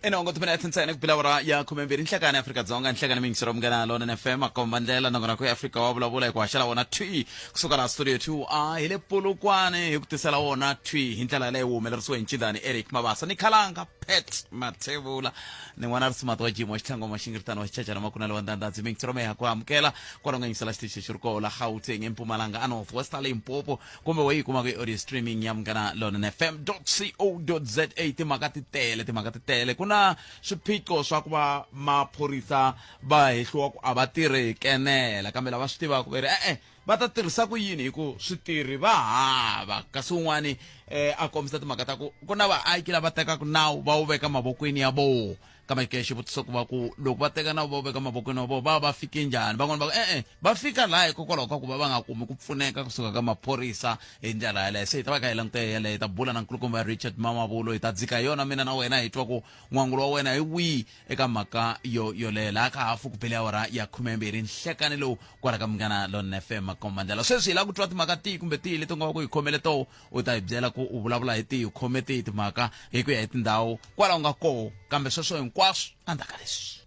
Inongo tumene athensene kupilawara ya kumembiri nhlekane Afrika Dzonga nhlekane mingisiro mngana lona FM akombandela nongona ku Africa wabula kwashala wona twi kusuka la studio 2 ile polokwane yokutisela wona twi hindlela le wumelerisiwe nchindani Eric Mabasa ni khalanga pet Mathebula ni mwana risimato wa jimo xithango maxingirtano wa xichacha na makuna lewa ndandanzi mingisiro meha ku amukela kwalonga ngisela xitichi xiriko la Gauteng eMpumalanga a North West Limpopo kumbe wayi kuma ku audio streaming ya mngana lona fm.co.za timakati tele kuna swiphiqo swa ku va maphorisa va hehliwa ku a va tirhi kenela kambe lava swi tivaka va ri va ta tirhisa ku yini hi ku switirhi va hava kasi un'wani a kombisa timhaka ta ku na vaaki lava tekaka nawu va wu veka mavokweni ya vona kambe ke xivutiso ku va ku loko va teka nawu va wu veka mavokweni ya vona va fike njhani van'wana va va fika laha hikokwalaho ka ku va nga kumi ku pfuneka kusuka ka maphorisa hi ndlela yaleyo se hi ta va ka hi langute yaleyo hi ta bula na nkulukumba Richard Mamavulo hi ta dzika yona mina na wena hi twa ku n'wangulo wa wena hi wihi eka mhaka yoleyo laha ka hafu ku pele awara ya 12 nhlekane lowu kwala ka Mngana Lona FM makombandela sweswi hi lava ku twa timhaka tihi kumbe tihi leti u nga va ku hi khomele to u ta hi byela ku u vulavula hi tihi u khome tihi timhaka hi ku ya hi tindhawu kwala u nga koho kambe sweswo hinkwaswo andaka leswi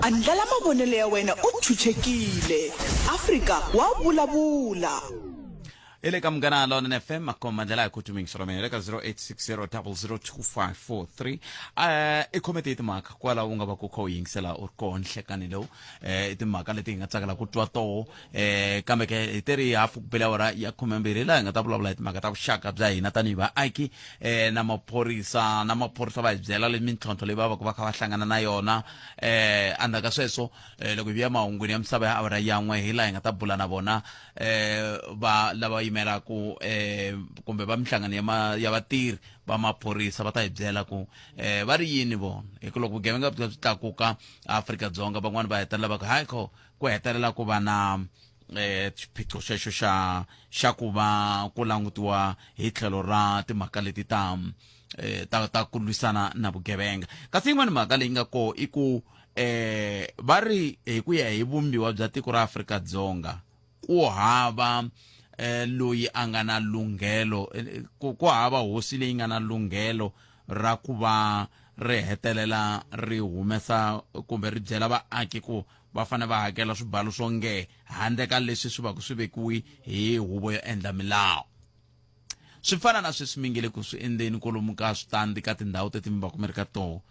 andlala mavonelo ya wena u chuchekile Africa wa vulavula ile ka Mngana Lona FM makombandela hi kutuming siromene ka 0860002543 i khomete timhaka kwala u nga va ku kho yingisela u ko nhlekane lowu timhaka leti hi nga tsakela ku twa toho kambe ke hi teri hafu ku pela awara ya 12 laha hi nga ta vulavula hi timhaka ta vuxaka bya hina tanihi vaaki na maphorisa va hi byela le mintlhontlho leyi va kha va hlangana na yona andaka sweswo loko hi vuya mahungwini ya misava ya awara yan'we hi laha hi nga ta bula na vona va lava yimelaku kumbe va mihlangano ya vatirhi va maphorisa va ta hi byela ku va ri yini vona hi ku loko vugevenga byi tlakuka Afrika-Dzonga van'wana va hetelela va ku hayi ku hetelela ku va na xiphiqo xexo xa ku va ku langutiwa hi tlhelo ra timhaka leti ta ku lwisana na vugevenga kasi yin'wana mhaka leyi nga koho i ku va ri hi ku ya hi vumbiwa bya tiko ra Afrika-Dzonga ku hava loyi a nga na lunghelo ku hava hosi leyi nga na lunghelo ra ku va ri hetelela ri humesa kumbe ri byela vaaki ku va fane va hakela swibalo swo nge handle ka leswi swi va ku swi vekiwi hi huvo yo endla milawu swi fana na sweswi mingile ku swi endleni kolomu ka switandi ka tindhawu teti mi va ku mi ri ka toho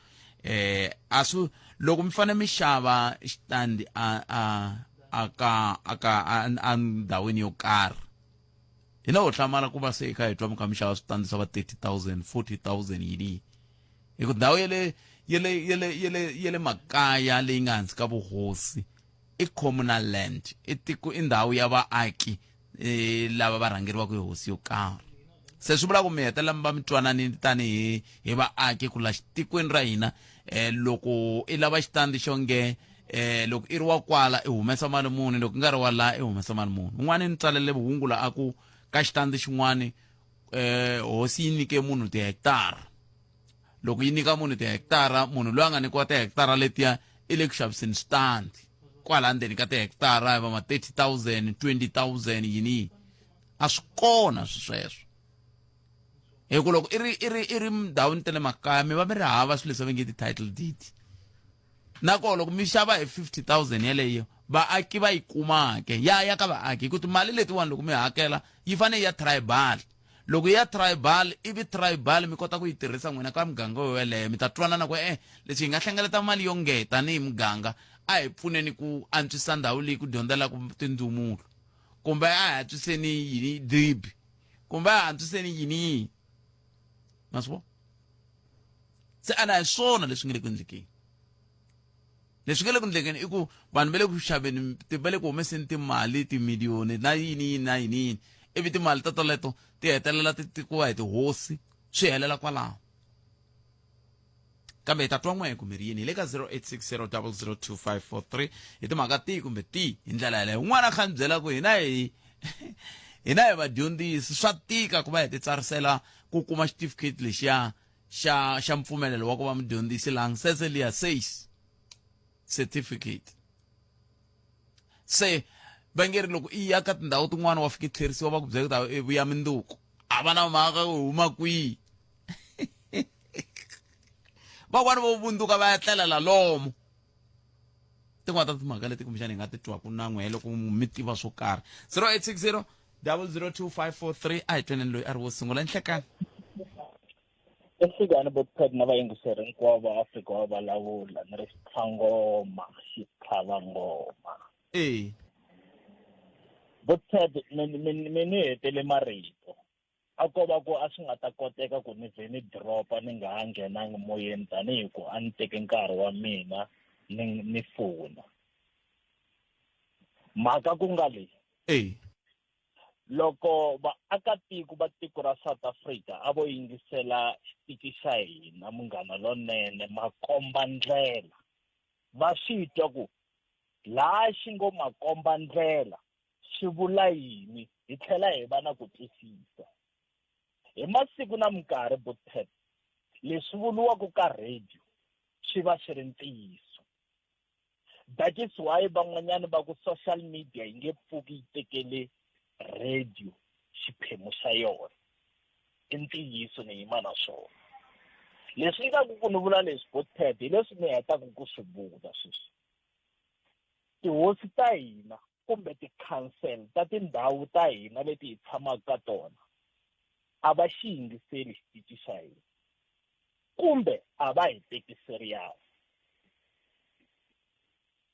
loko mi fane mi xava xitandi a ndhawini yo karhi hina ho hlamala ku va se kha hi twa mi kha mi xava switandi swa va 30,000 40,000 yini hi ku ndhawu yele makaya leyi nga hansi ka vuhosi i communal land i ndhawu ya vaaki lava va rhangeriwaka hi hosi yo karhi se swi vula ku mi hetelela mi va mi twananini tanihi vaaki ku la xitikweni ra hina loko i lava xitandi xo nge loko i ri wa kwala i humesa mali muni loko i nga ri wa laha i humesa mali muni un'wana ni tsalele vuhungula a ku ka xitandi xin'wani hosi yi nyike munhu tihekitara loko yi nyika munhu tihekitara munhu loyi a nga nyikiwa tihekitara letiya i le ku xaviseni switandi kwala ndzeni ka tihekitara hi va ma 30,000 20,000 yini a swi kona sweswo hi ku loko i ri ndhawini ta le makaya mi va mi ri hava swilo leswi va nge ti-title deed nakona loko mi xava hi 50,000 yaleyo vaaki va yi kumake ya ka vaaki hi ku timali letiwani loko mi hakela yi fane ya tribal loko ya tribal ivi tribal mi kota ku yi tirhisa n'wina ka muganga yeleyo mi ta twanana ku leswi hi nga hlengeleta mali yo nge tanihi muganga a hi pfuneni ku antswisa ndhawu leyi ku dyondzelaku tindzumulo kumbe a hi antswiseni yini drip kumbe a hi antswiseni yini ma swi vona se ana hi swona leswi nga le ku endlekeni leswi nga le ku endlekeni i ku vanhu va le ku xaveni va le ku humeseni timali timiliyoni na yini ivi timali ta toleto ti hetelela ti tekiwa hi tihosi swi helela kwalaho kambe hi ta twa n'we kumbe ri yini hi le ka 0860002543 hi timhaka tihi kumbe tihi hi ndlela yaleyo un'wana a kha ni byela ku hina hi vadyondzisi swa tika ku va hi titsarisela ku kuma xitifiketi lexiya xa mpfumelelo wa ku va mudyondzisi langsese liya says certificate se va nge ri loko i ya ka tindhawu tin'wana wa fika tlherisiwa va ku byela ku ta vuya minduku a va na mhaka ku huma kwihi van'wani vo vunduka va ya tlela la lomu tin'wana ta timhaka leti kumbexani hi nga ti twaku na n'we loko mi tiva swo karhi 0860 002543 a hi tweneni loyi a ri wo sungula nhlekani esikani bothad na vayingiseri hinkwavo va Afrika va vulavula ni ri xitlhangoma ngoma bothad ni hetele marito a ko va ku a swi nga ta koteka ku ni vhe ni dropa ni nga ha nghenangi moyeni tanihi ku a ni teke nkarhi wa mina ni fona mhaka ku nga leyi loko vaakatiko va tiko ra South Africa a vo yingisela xitichi xa hina Munghana Lonene makomba ndlela va swi twa ku laha xi ngo makomba ndlela xi vula yini hi tlhela hi va na ku twisisa hi masiku na minkarhi bothep leswi vuriwaka ka radio swi va swi ri ntiyiso that is why van'wanyana va ku social media yi nge pfuki yi tekele radio xiphemu xa yona i ntiyiso ni yima na swona leswi nga ku ni vula leswi bothep hi leswi ni hetaka ku swi vula sweswi tihosi ta hina kumbe ti-council ta tindhawu ta hina leti hi tshamaka ka tona a va xi yingiseli xitichi xa hina kumbe a va hi teki serious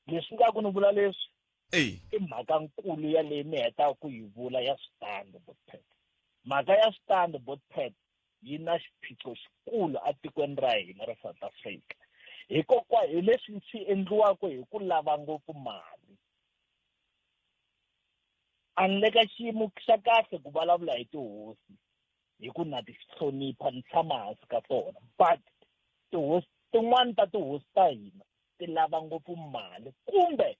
leswi nga ku ni vula leswi i mhaka nkulu ya leyi mi hetaka ku yi vula ya switandi bothep mhaka ya switandi bothep yi na xiphiqo xikulu atikweni ra hina ra South Africa hi leswi swi endliwaka hi ku lava ngopfu mali a ni le ka xiyimo xa kahle ku vulavula hi tihosi hi ku na ti hlonipha ni tshama hansi ka tona but tihosi tin'wani ta tihosi ta hina ti lava ngopfu mali kumbe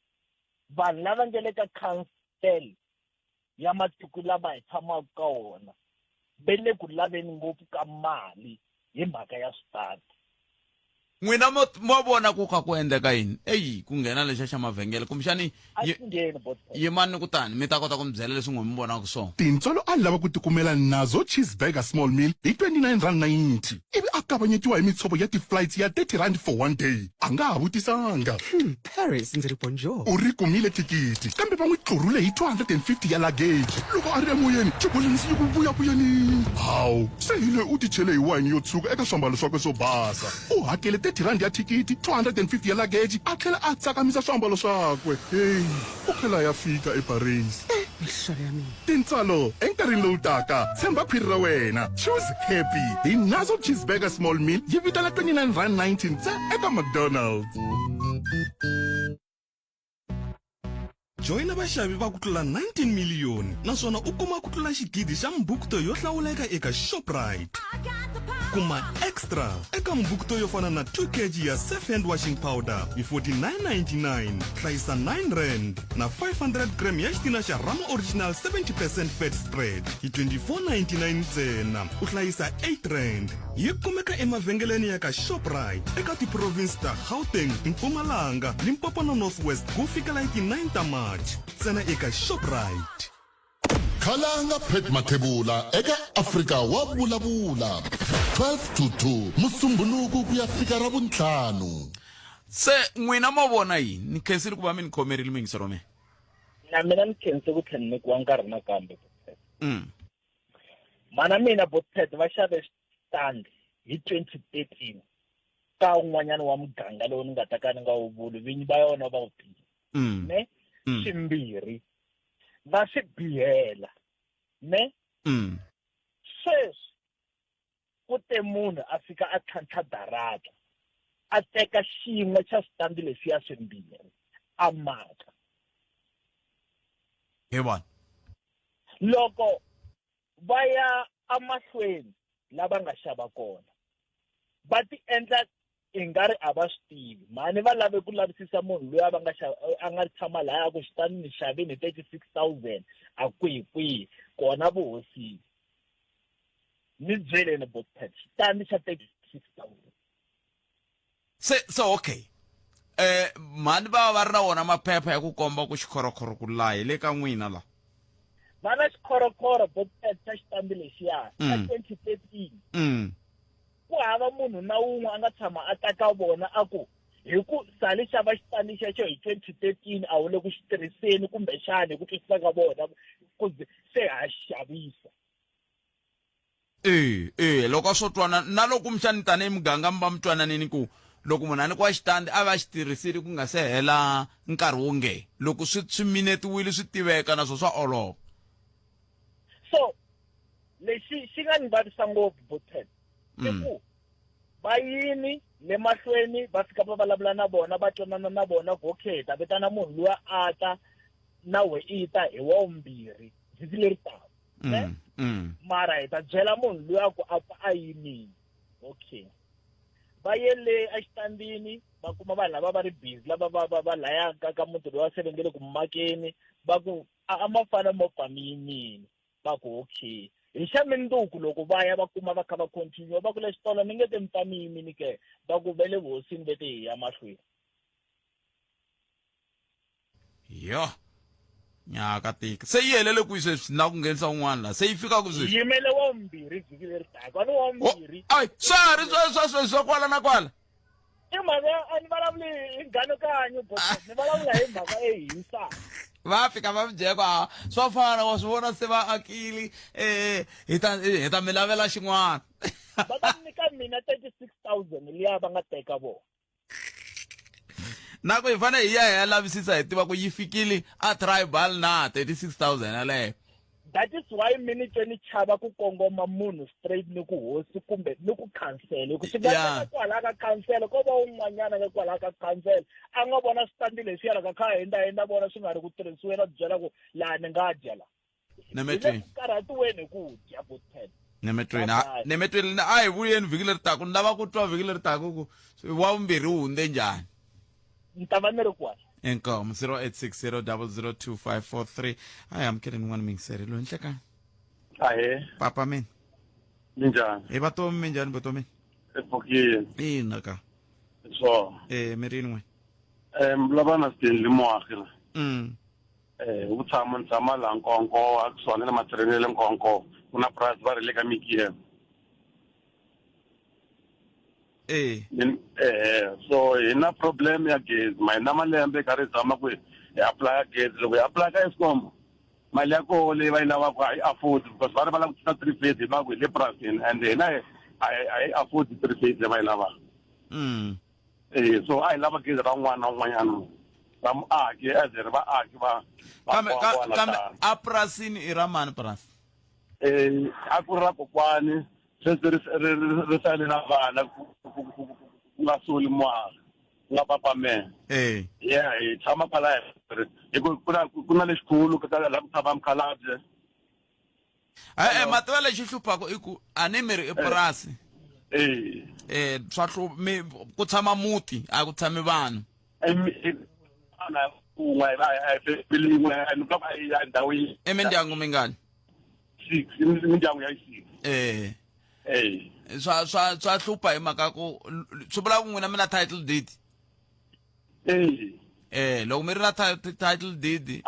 vanhu lava nge le ka council ya matiko lama hi tshamaka ka wona ve le ku laveni ngopfu ka mali hi mhaka ya switandi n'wina mo vona ku kha ku endleka yini ku nghena lexa xa mavhengele kumbexani yimani kutani mi ta kota ku mi byela leswi n'we mi vonaka swona tintswalo a lava ku tikumela nazo cheeseburger small meal hi 29.90 ivi a kavanyetiwa hi mitshovo ya ti-flights ya 30 rand for one day a nga ha vutisanga Paris ndzi ri bonjour u ri kumile tikiti kambe va n'wi tlurhule hi 250 ya luggage loko a ri emoyeni tibolensi yi ku vuyavuyani hawu se hi loyi u ti chele hi wayini yo tshuka eka swambalo swakwe swo basa u hakele 30 rand ya thikiti 250 ya luggage a tlhela a tsakamisa swambalo swakwe heyi u phela ya fika eparis mihlolo ya mina tintswalo enkarhini lowu taka tshemba khwiri ra wena choose happy hi nazo cheeseburger small meal yi vitana 29.90 ntsena eka McDonald's joyina vaxavi va ku tlula 19 miliyoni naswona u kuma ku tlula xigidi xa mbukto yo hlawuleka eka Shoprite kuma extra eka mbukto yo fana na 2 kg ya safe hand washing powder hi 49.99 hlayisa 9 rand na 500 gram ya xitina xa Rama Original 70% fat spread hi 24.99 ntsena u hlayisa 8 rand yi kumeka emavhengeleni ya ka Shoprite eka tiprovince ta Gauteng, Mpumalanga, Limpopo na Northwest ku fikela hi 9 ta March ntsena eka Shoprite Khalanga Pet Mathebula eka Afrika wa vulavula 12 to 2 musumbuluku ku ya fika ra vuntlhanu se n'wina mo vona yini ni khensile ku va mi ni khomerile mingisero me na mina ni khense ku tlhela ni kuwa nkarhi nakambe mana mina bothep va xave stand hi 2013 ka un'wanyana wa muganga lowu ni nga ta ka ni nga wu vuli vinyi va yona va wu tiva ne swimbirhi va swi bihela ne sweswi ku te munhu a fika a tlhantlha darata a teka xin'we xa switandi leswiya swimbirhi a maka he vona loko va ya amahlweni lava nga xava kona va ti endla i nga ri a va swi tivi mani va lave ku lavisisa munhu loyi a nga tshama lahaya ku xitandi ni xavini 36,000 a kwihi kona vuhosini ni byeleni bothep xitandi xa 36,000 se okay mani va ri na wona maphepha ya ku komba ku xikhorokhoro ku lahi le ka n'wina la va na xikhorokhoro bothep xa xitandi lexiya xa 2013 ku hava va munhu na wun'we a nga tshama a ta ka vona a ku hi ku sale xava xitandi xexo hi 2013 a wu le ku xi tirhiseni kumbe xana hi ku twisisa ka vona ku se ha xavisa. Loko swo twana na loko mixani tanihi muganga mi va mi twananini ku loko munhu a nyikiwa xitandi a va xi tirhisile ku nga se hela nkarhi wo nge loko swi minetiwile swi tiveka naswo swa olova. So lexi xi nga ni vavisa ngopfu Buthele i ku vayini le mahlweni va fika va vulavula na vona va twanana na vona ku okay ta vitana munhu luya a ta na we i ta hi wa vumbirhi vhiki leri taka mara hi ta byela munhu luya ku a a yimini okay va yele a xitandini va kuma vanhu lava va ri busy lava va layaka ka muti loyi wa selengele ku makeni va ku a ma fana movha mi yimini va ku okay hi xa minduku loko va ya va kuma va kha va continue va ku le xitolo mi nge te mi ta mi yimini ke va ku ve le vuhosini vete hi ya mahlweni. Yo nyaka tika se yi helele kwihi sweswi na ku nghenisa un'wana la se yi fika ku sweswi yimele wa vumbirhi vhiki leri taka ni wa vumbirhi ai swa ri swa kwala na kwala i mhaka a ni vulavuli hi nganokanyo ni vulavula hi mhaka ehisa va fika va byeka swa fana wa swi vona se va akili hi ta mi lavela xin'wana va ta nyika mina 36,000 liya va nga teka vona na ku hi fane hi ya hi ya lavisisa hi tiva ku yi fikile a tribal na 36,000 yaleyo. That is why mini ni chava ku kongoma munhu straight ni ku hosi kumbe ni ku cancel ku swi nga kwala ka cancel ko va un'wanyana ka kwala ka cancel a nga vona standi leswi yala ka kha henda vona swi nga ri ku tirhisiwa na byela ku la ni nga dyela nemetweni karhatiweni ku dya Buthele nemetweni a hi vuyeni vhiki leri taka ni lava ku twa vhiki leri taka ku wa vumbirhi wu hundze njhani ni ta va ni ri kwala. Income 0860002543. Hi, I'm kidding one mingiseri lo nhleka. Ahe. Papa min. Ninjani? E batomi minjani batomi? Epokile. Ina ka. So. Merini n'we. Lava na Stanley Moagila. U tshama la Nkonko a kusona na matrenele Nkonko. Kuna price va ri le ka Mikiye. So ina problem ya gezi na malembe ka ri zama ku apply gezi loko apply ka Eskom mali ya ko leyi va yi lavaka a yi afford because va ri va lava ku tisa 3 phase va ku le pricing and hina I afford 3 phase va yi lavaka so a yi lava gezi ra un'wana na un'wanyana va muaki as ri vaaki va kambe a pricing i ra mani price a ku ri ra kokwani ri sale na vana ku nga soli mwana nga papa me yeah hi tshama kwala hi ku na lexikulu ka la ku tshama mkhalabye mativa lexi hluphaku i ku a ni mi ri epurasi swa ku tshama muti a ku tshami vanhu mindyangu mingani 6 mindyangu ya 6 swa hlupha hi mhaka ku swi vula ku n'wina mi na title deed loko mi ri na title deed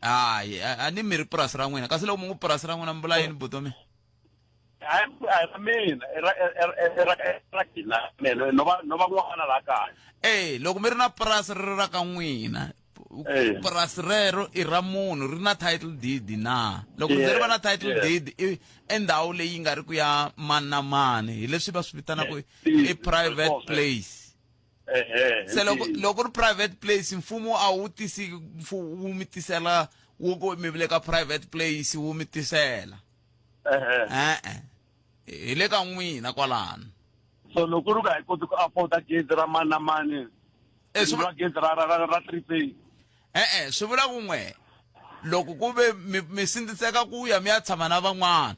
hayi a ni mi ri purasi ra n'wina kasi loko mi ngu purasi ra n'wina mi vula yini butomi loko mi ri na purasi ri ra ka n'wina purasi rero i ra munhu ri na title deed na loko ndzi ri va na title deed endhawu leyi nga ri ku ya mani na mani hi leswi va swi vitanaka i private place se loko ri private place mfumo a wu tisi wu mi tisela wu mi vile ka private place wu mi tisela hi le ka n'wina kwalano so loko ri nga hi koti ku afforda gezi ra mani na mani gezi ra 3 phase swi vula ku n'we loko ku ve mi sindziseka ku ya mi ya tshama na van'wana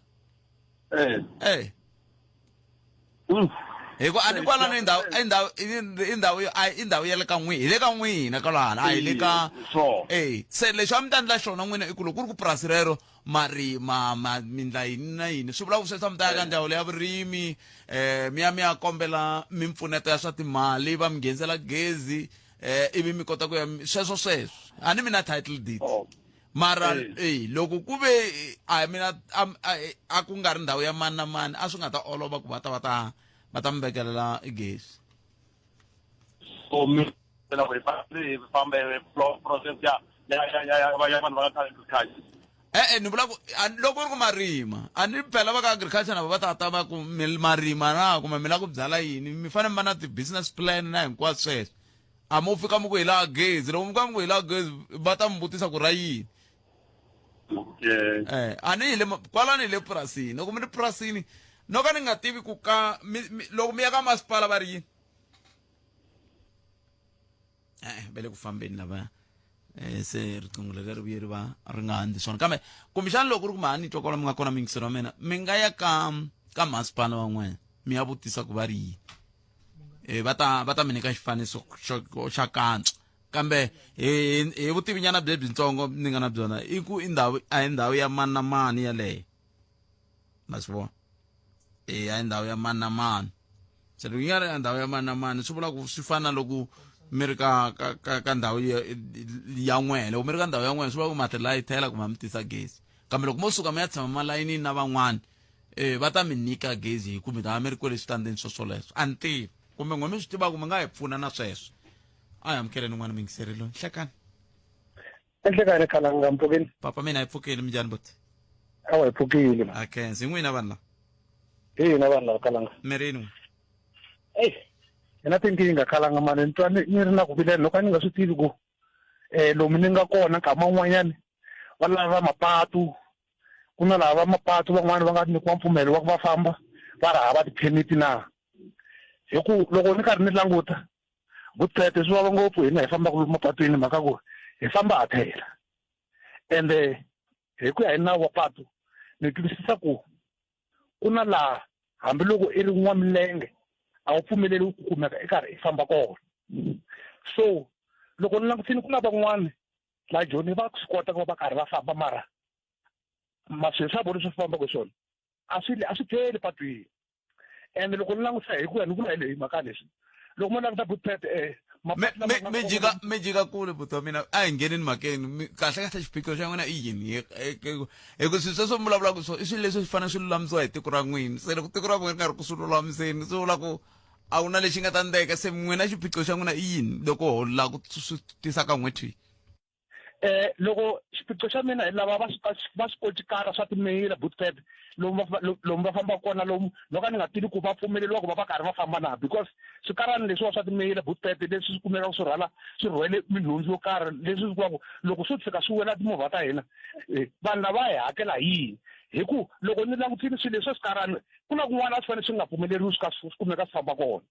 hi ku a ni kwalano i ndhawu ya le ka n'wina hi le ka n'wina kwalano a hi le ka se lexi a mi ta endla xona n'wina i ku loko ku ri ku purasi rero marima mindla yini na yini swi vula ku sweswo a mi ta ya ka ndzawulo ya vurimi mi ya kombela mimpfuneto ya swa timali va mi nghenisela gezi ivi mi kota ku ya sweswo a ni mi na title deed mara loko ku ve mina a ku nga ri ndhawu ya mani na mani a swi nga ta olova ku va ta mi vekelela gezi. So mi la ku fambe process ya vanhu va ka agriculture. Ni vula ku loko ri ku marima a ni phela va ka agriculture na va ta va ku marima na kumbe mi la ku byala yini mi fanele mi va na ti-business plan na hinkwaswo sweswo. A mo fika mi ku hi laha gezi loko mi fika mi ku hi laha gezi va ta mi vutisa ku ra yini. A ni kwalani hi le purasini loko mi ri purasini no ka ni nga tivi ku loko mi ya ka masipala va ri yini. Va le ku fambeni lavaya se riqingho leri ri vuye ri va ri nga handli swona kambe kumbexana loko ri ku ma ni twa kwala mi nga kona mingisero wa mina mi nga ya ka masipala van'wana mi ya vutisa ku va ri yini va ta mi nyika xifaniso xa kantso kambe hi vutivi nyana byitsongo ni nga na byona i ku a hi ndhawu ya mani na mani yaleyo ma swi vona a hi ndhawu ya mani na mani se loko yi nga ri ndhawu ya mani na mani swi vula ku swi fana loko mi ri ka ndhawu ya n'wina loko mi ri ka ndhawu ya n'wina swi vula ku ma tilayithela kumbe mi tisa gezi kambe loko mo suka mi ya tshama malayinini na van'wana va ta mi nyika gezi hi ku mi ta va mi ri kwele switandeni swoswoleswo a ni tivi kumbe n'we mi swi tivaka mi nga hi pfuna na sweswo a hi amukeleni n'wana mi yingiseri loyi hlekani enhlekani khalanga mpfukeni papa mina hi pfukile mi njhani buti awa hi pfukile akhensi hi n'wina vanhu lava hina vanhu lava khalanga mi rini n'we hi na tinkingha khalanga mani ni twa ni ri na ku vilela loko a ni nga swi tivi ku lomu ni nga kona nkama wun'wanyani va lava mapatu ku na lava mapatu van'wani va nga nyikiwa mpfumelo wa ku va famba va ri hava tiphemiti na hi ku loko ni karhi ni languta vutswete swi vava ngopfu hina hi fambaka lomu mapatwini mhaka ku hi famba ha thela ende hi ku ya hi nawu wa patu ni twisisa ku na laha hambiloko i ri n'wamilenge a wu pfumeleli ku kumeka i karhi i famba kona so loko ni langutini ku na van'wani la joni va swi kota ku va va karhi va famba mara swilo swa vona swi fambaka swona a swi tele patwini ende loko ni langutisa hi ku ya ni vula hi leyi mhaka leswi loko mo languta butpet mi jika kule buti wa mina a hi nghenini mhakeni kahle xiphiqo xa n'wina i yini hi ku swilo sweswo mi vulavulaka swona i swilo leswi swi fanele swi lulamisiwa hi tiko ra n'wina se loko tiko ra n'wina ri nga ri ku swi lulamiseni swi vula ku a ku na lexi nga ta ndeka se n'wina xiphiqo xa n'wina i yini loko ho lava ku swi tisa ka n'wetwi loko xiphiqo xa mina hi lava va swikotikara swa timeyila butpet lomu va famba kona lomu loko a ni nga tivi ku va pfumeleriwa ku va va karhi va famba na because swikarani leswiwa swa timeyila butpet leswi swi kumekaka swi rhwele minhundzu yo karhi leswi swi kuvaku loko swo tshika swi wela timovha ta hina vanhu lava hi hakela hi yini hi ku loko ni langutini swilo leswi swikarani ku na kun'wana a swi fanele swi nga pfumeleriwi swi kumeka swi famba kona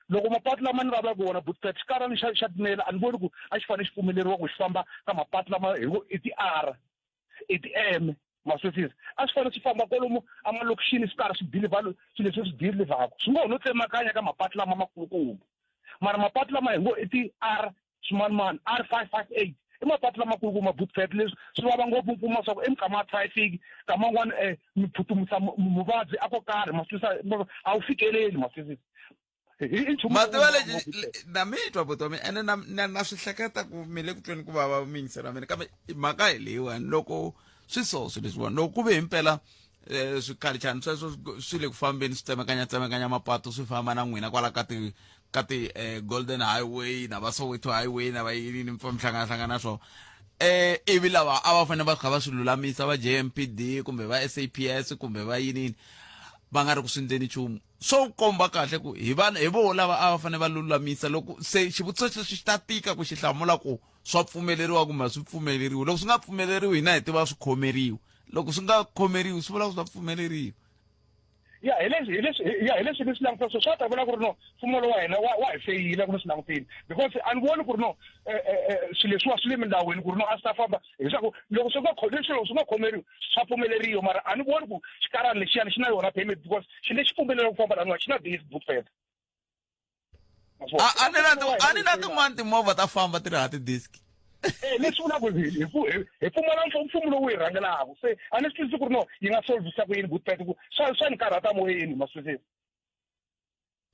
loko mapatu lama ni vulavulaka wona butpet xikarani xa timeyila a ni voni ku a xi fanele xi pfumeleriwa ku xi famba ka mapatu lama i ti-R i ti-M maswisisa a swi fanele swi famba kwalomu amalokixini swi karhi swi swilo leswi swi dilivhaka swi ngo ho no tsemakanya ka mapatu lama makulukumba mara mapatu lama hi ngo i ti-R swimanimani R558 i mapatu lamakulukumba butpet leswi swi vava ngopfu mpfuma swa ku emikama ya traffic kama n'wana mi phuthumisa muvabyi a ko karhi maswisisa a wu fikeleli maswisisa mativa lexi na mi twa buti wa mina ene na swi hleketa ku mi le ku tweni ku vava mi yingisela mina kambe mhaka hi leyiwani loko swi so swilo leswiwani loko ku ve himpela swikhalichani sweswo swi le ku fambeni swi tsemakanya mapatu swi famba na n'wina kwala ka ti Golden Highway na va Soweto Highway na va yini mi hlanganahlangana swona ivi lava a va fanele va kha va swi lulamisa va JMPD kumbe va SAPS kumbe va yinini va nga ri ku swi endleni nchumu swo komba kahle ku hi vo lava a va fanele va lulamisa loko se xivutiso xi ta tika ku xi hlamula ku swa pfumeleriwa kumbe a swi pfumeleriwi loko swi nga pfumeleriwi hina hi tiva swi khomeriwa loko swi nga khomeriwi swi vula ku swa pfumeleriwa hi leswi ni swi langutisa swa ta vula ku ri no mfumo wa hina wa hi feyila ku ni swi langutini because a ni voni ku ri no swilo leswiwa swi le mindhawini ku ri no a swi ta famba hileswaku loko swi nga khomeriwi swa pfumeleriwa mara a ni voni ku xikarani lexiyani xi na yona payment because xi lexi pfumeleriwa ku famba laniwa xi na base butpet a ni na tin'wani timovha ta famba ti ri ha ti-disk leswi vulaka hi pfumala mfumo lowu hi rhangelaka se a ni swi twisisi ku ri no yi nga solvisa ku yini butpet ku swa ni karhata moyeni maswisisa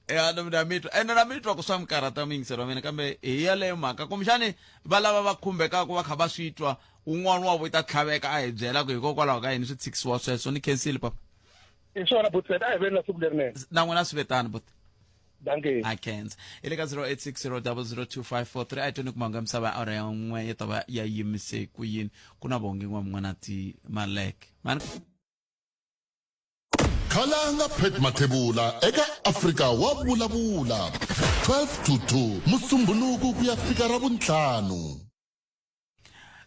na mitwa ene na mitwa ku swa mikarata mingisero mina kambe hi yaleyo mhaka kumbexani va lava va khumbekaka va kha va swi twa un'wana wa vo ta tlhaveka a hi byela ku hikokwalaho ka yini swi tshikisiwa sweswo ni khensile papa hi swona Botsford a hi veni na siku lerinene na n'wina swivetana but danke I can't ile ka 0860002543 a toni kumanga misava a ya n'we ya ta va ya yimise ku yini ku na vonge n'wana ti malek man khalanga Pet Mathebula eka Afrika wa vulavula 12 to 2 musumbhunuku ku ya fika ra vuntlhanu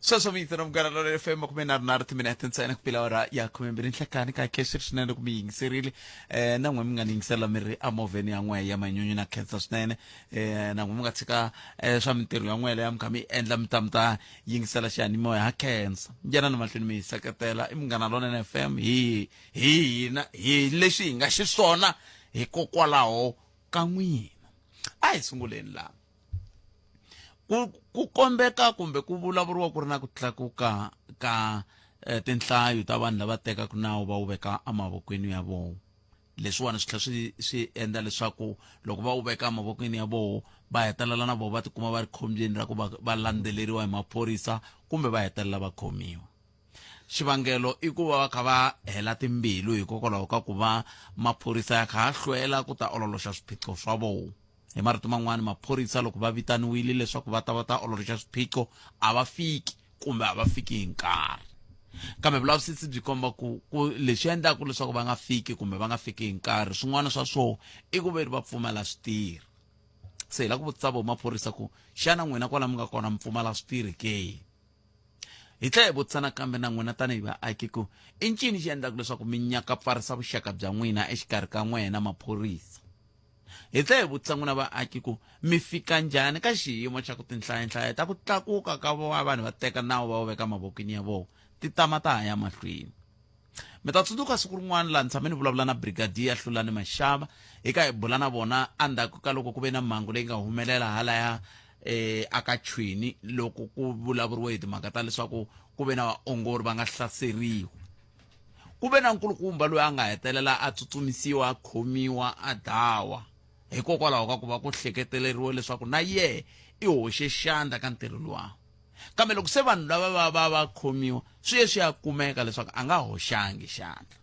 sweswo vitana mugana lolo FM kume na timinete ntsena ku pila ora ya khumembiri nhlekani ka kesiri swinene ku mi yingiserile na n'we mi nga ni yingisela miri a moveni ya n'we ya manyunyu na khensa swinene na n'we mi nga tshika swa mintirho ya n'we leya mi kha mi endla mi ta yingisela xiyanimoya ya khensa njena na mahlweni mi seketela i munghana lonene FM hi leswi hi nga xiswona hikokwalaho ka n'wina a hi sunguleni laha ku kombeka kumbe ku vulavuriwa ku ri na ku tlakuka ka tinhlayo ta vanhu lava tekaka nawu va wu veka emavokweni ya vona leswiwani swi tlhela swi endla leswaku loko va wu veka emavokweni ya vona va hetelela na vona va tikuma va ri khombyeni ra ku va landzeleriwa hi maphorisa kumbe va hetelela va khomiwa xivangelo i ku va kha va hela timbilu hikokwalaho ka ku va maphorisa ya kha hlwela ku ta ololoxa swiphiqo swa vona hi marito man'wana maphorisa loko va vitaniwile leswaku va ta ololoxa swiphiqo a va fiki kumbe a va fiki hi nkarhi kambe vulavisisi byi komba ku leswi endlaka leswaku va nga fiki kumbe va nga fiki hi nkarhi swin'wana swa swona i ku veri va pfumala switirhi se hi la ku vutisa vo maphorisa ku xana n'wina kwala mi nga kona mi pfumala switirhi ke hi tlhela hi vutisa nakambe na n'wina tanihi vaaki ku i ncini xi endlaka leswaku mi nyakapfarisa vuxaka bya n'wina exikarhi ka n'wina na maphorisa hi tlhela hi vutisa n'wina vaaki ku mi fika njhani ka xiyimo xa ku tinhlayanhlaya ta ku tlakuka ka vanhu va teka nawu va wu veka mavokweni ya vona ti tama ta haya mahlweni mi ta tsundzuka siku rin'wana laha ni tshame ni vulavula na brigadier Hlulani Mashava eka hi bula na vona endzhaku ka loko ku ve na mhangu leyi nga humelela halaya aka Chweni loko ku vulavuriwe hi timhaka ta leswaku ku ve na vaongori va nga hlaseriwa ku ve na nkulukumba loyi a nga hetelela a tsutsumisiwa a khomiwa a dlawa hikokwalaho ka ku va ku hleketeleriwe leswaku na ye i hoxe xandla ka ntirho luwa kambe loko se vanhu lava va khomiwa swi ya kumeka leswaku a nga hoxangi xandla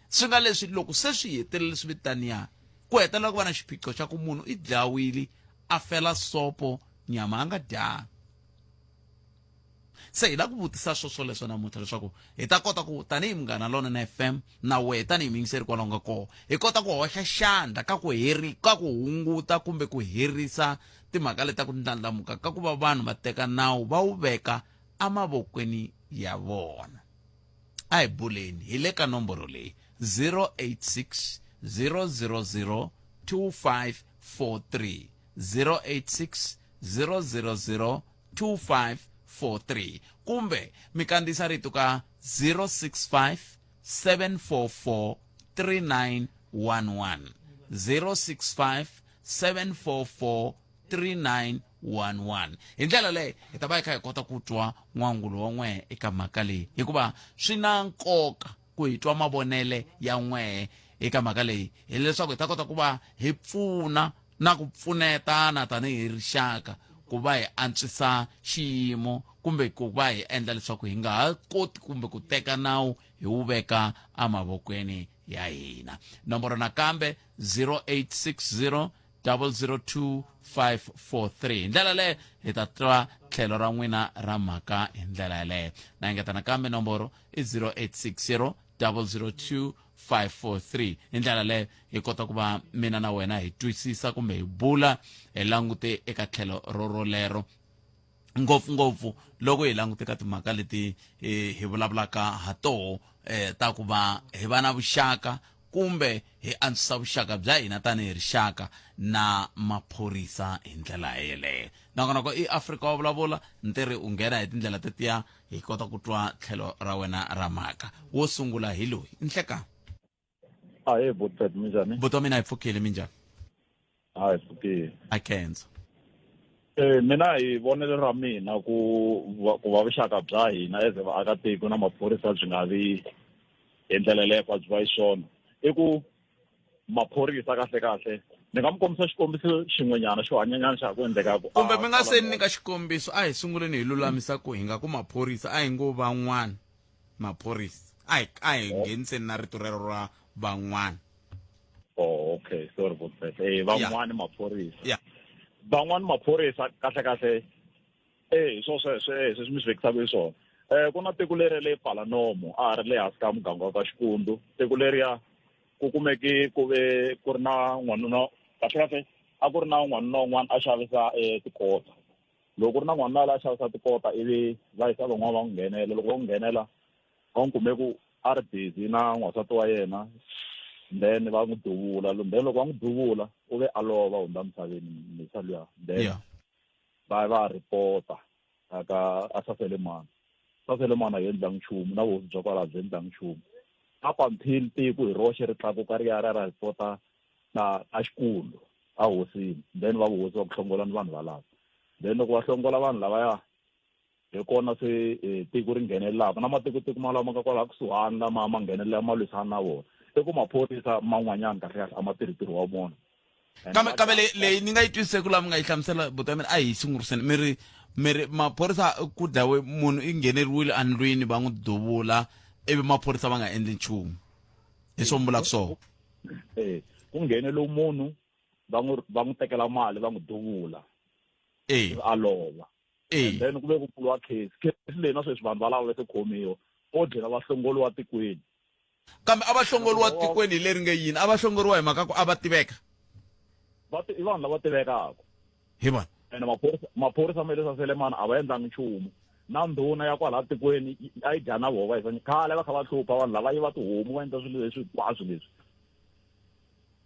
swi nga leswi loko se swi hetelele swi vitaniya ku hetelela ku va na xiphiqo xa ku munhu i dlawile a fela sopo nyama a nga dyangi se hi la ku vutisa swoswoleswo namuntlha leswaku hi ta kota ku tanihi munghana lonene FM na wehe tanihi muyingiseri kwalaho nga kona hi kota ku hoxa xandla ka ku hunguta kumbe ku herisa timhaka leti ta ku ndlandlamuka ka ku va vanhu va teka nawu va wu veka emavokweni ya vona a hi buleni hi le ka nomboro leyi 086 000 2543 086 000 2543 kumbe mi kandziyisa rito ka 065 744 3911 065 744 3911 hi ndlela leyi hi ta va hi kha hi kota ku twa n'wangulo wa n'wehe eka mhaka leyi hikuva swi na nkoka ku hi twa mavonele ya n'wehe eka mhaka leyi hileswaku hi ta kota ku va hi pfuna na ku pfunetana tanihi rixaka ku va hi antswisa xiyimo kumbe ku va hi endla leswaku hi nga ha koti kumbe ku teka nawu hi wu veka emavokweni ya hina nomboro nakambe 0860 002 hi ndlela leyo hi ta twa tlhelo ra n'wina ra mhaka hi ndlela yaleyo na engeta nakambe nomboro i 0860 002 543 hi ndlela leyo hi kota ku va mina na wena hi twisisa kumbe hi bula hi langute eka tlhelo rolero ngopfungopfu loko hi langute ka timhaka leti hi vulavulaka ha toho ta ku va hi va na vuxaka kumbe hi antswisa vuxaka bya hina tanihi rixaka na maphorisa hi ndlela yeleyo nakonako i Afrika wa vulavula ntirhi u nghena hi tindlela tetiya hi kota ku twa tlhelo ra wena ra mhaka wo sungula hi loyi nhleka Aye Botsford minjani? buto mina hi pfukile minjhani Hayi pfukile. a khensa Mina hi vonelo ra mina ku va vuxaka bya hina as vaakatiko na maphorisa byi nga vi hi ndlela leyo byi va xona i ku maphorisa kahle ni nga mi kombisa xikombiso xin'wenyana xo hanyanyana xa ku endlekaka kumbe mi nga se nyika xikombiso a hi sunguleni hi lulamisa ku hi nga ku maphorisa a hi ngo van'wana maphorisa a hi ngheniseni na rito rero ra van'wana. Okay, sorry about that. Van'wana maphorisa. Yeah. Van'wana maphorisa kahle so mi swi vekisaka swona. Ku na tiko leri le Palanomo a ri le hansi ka muganga wa ka Xikundu. Tiko leriya ku kumeke ku ve ku ri na n'wanuna kahle a ku ri na n'wanuna un'wana a xavisa tikota. Loko ku ri na n'wanuna la a xavisa tikota ivi va yisa van'wana va n'wi nghenela loko va n'wi nghenela va n'wi kumeke a ri busy na n'wansati wa yena then va n'wi duvula then loko va n'wi duvula u ve a lova hundza misaveni misa luya then va report aka a Saselemana a endlangi nchumu na vuhosi bya kwalaho byi endlangi nchumu up until tiko hi roxe ri tlakuka ri ya ra report-a na a Xikundu a hosini then va vuhosi va ku hlongola ni vanhu valava then loko va hlongola vanhu lavaya hi kona se tiko ri nghenelelaka na matiko malawa ma ka kwalaho kusuhani lama ma nghenelela ma lwisana na vona i ku maphorisa man'wanyana kahle a ma tirhi ntirho wa vona. Kambe leyi ni nga yi twisise ku lama nga yi hlamusela butamini a hi sunguriseni miri maphorisa ku dawe munhu i ngheneriwile andlwini va n'wi duvula ivi maphorisa va nga endli nchumu hi swo mbulaka swona. Ku nghenele munhu va n'wi tekela mali va n'wi duvula a lova then ku ve ku pfuriwa case leyi na sweswi vanhu va lava va se khomiwa o dlhela va hlongoliwa tikweni. Kambe a va hlongoliwa tikweni hi leri nge yini a va hlongoliwa hi mhaka ku a va tiveka i vanhu lava tivekaka hi vona ene maphorisa ma le Saselemana a va endlangi nchumu na ndhuna ya kwalaha tikweni a yi dya na vona va yisanya khale va kha va hlupha vanhu lava yiva tihomu va endla swilo leswi hinkwaswo leswi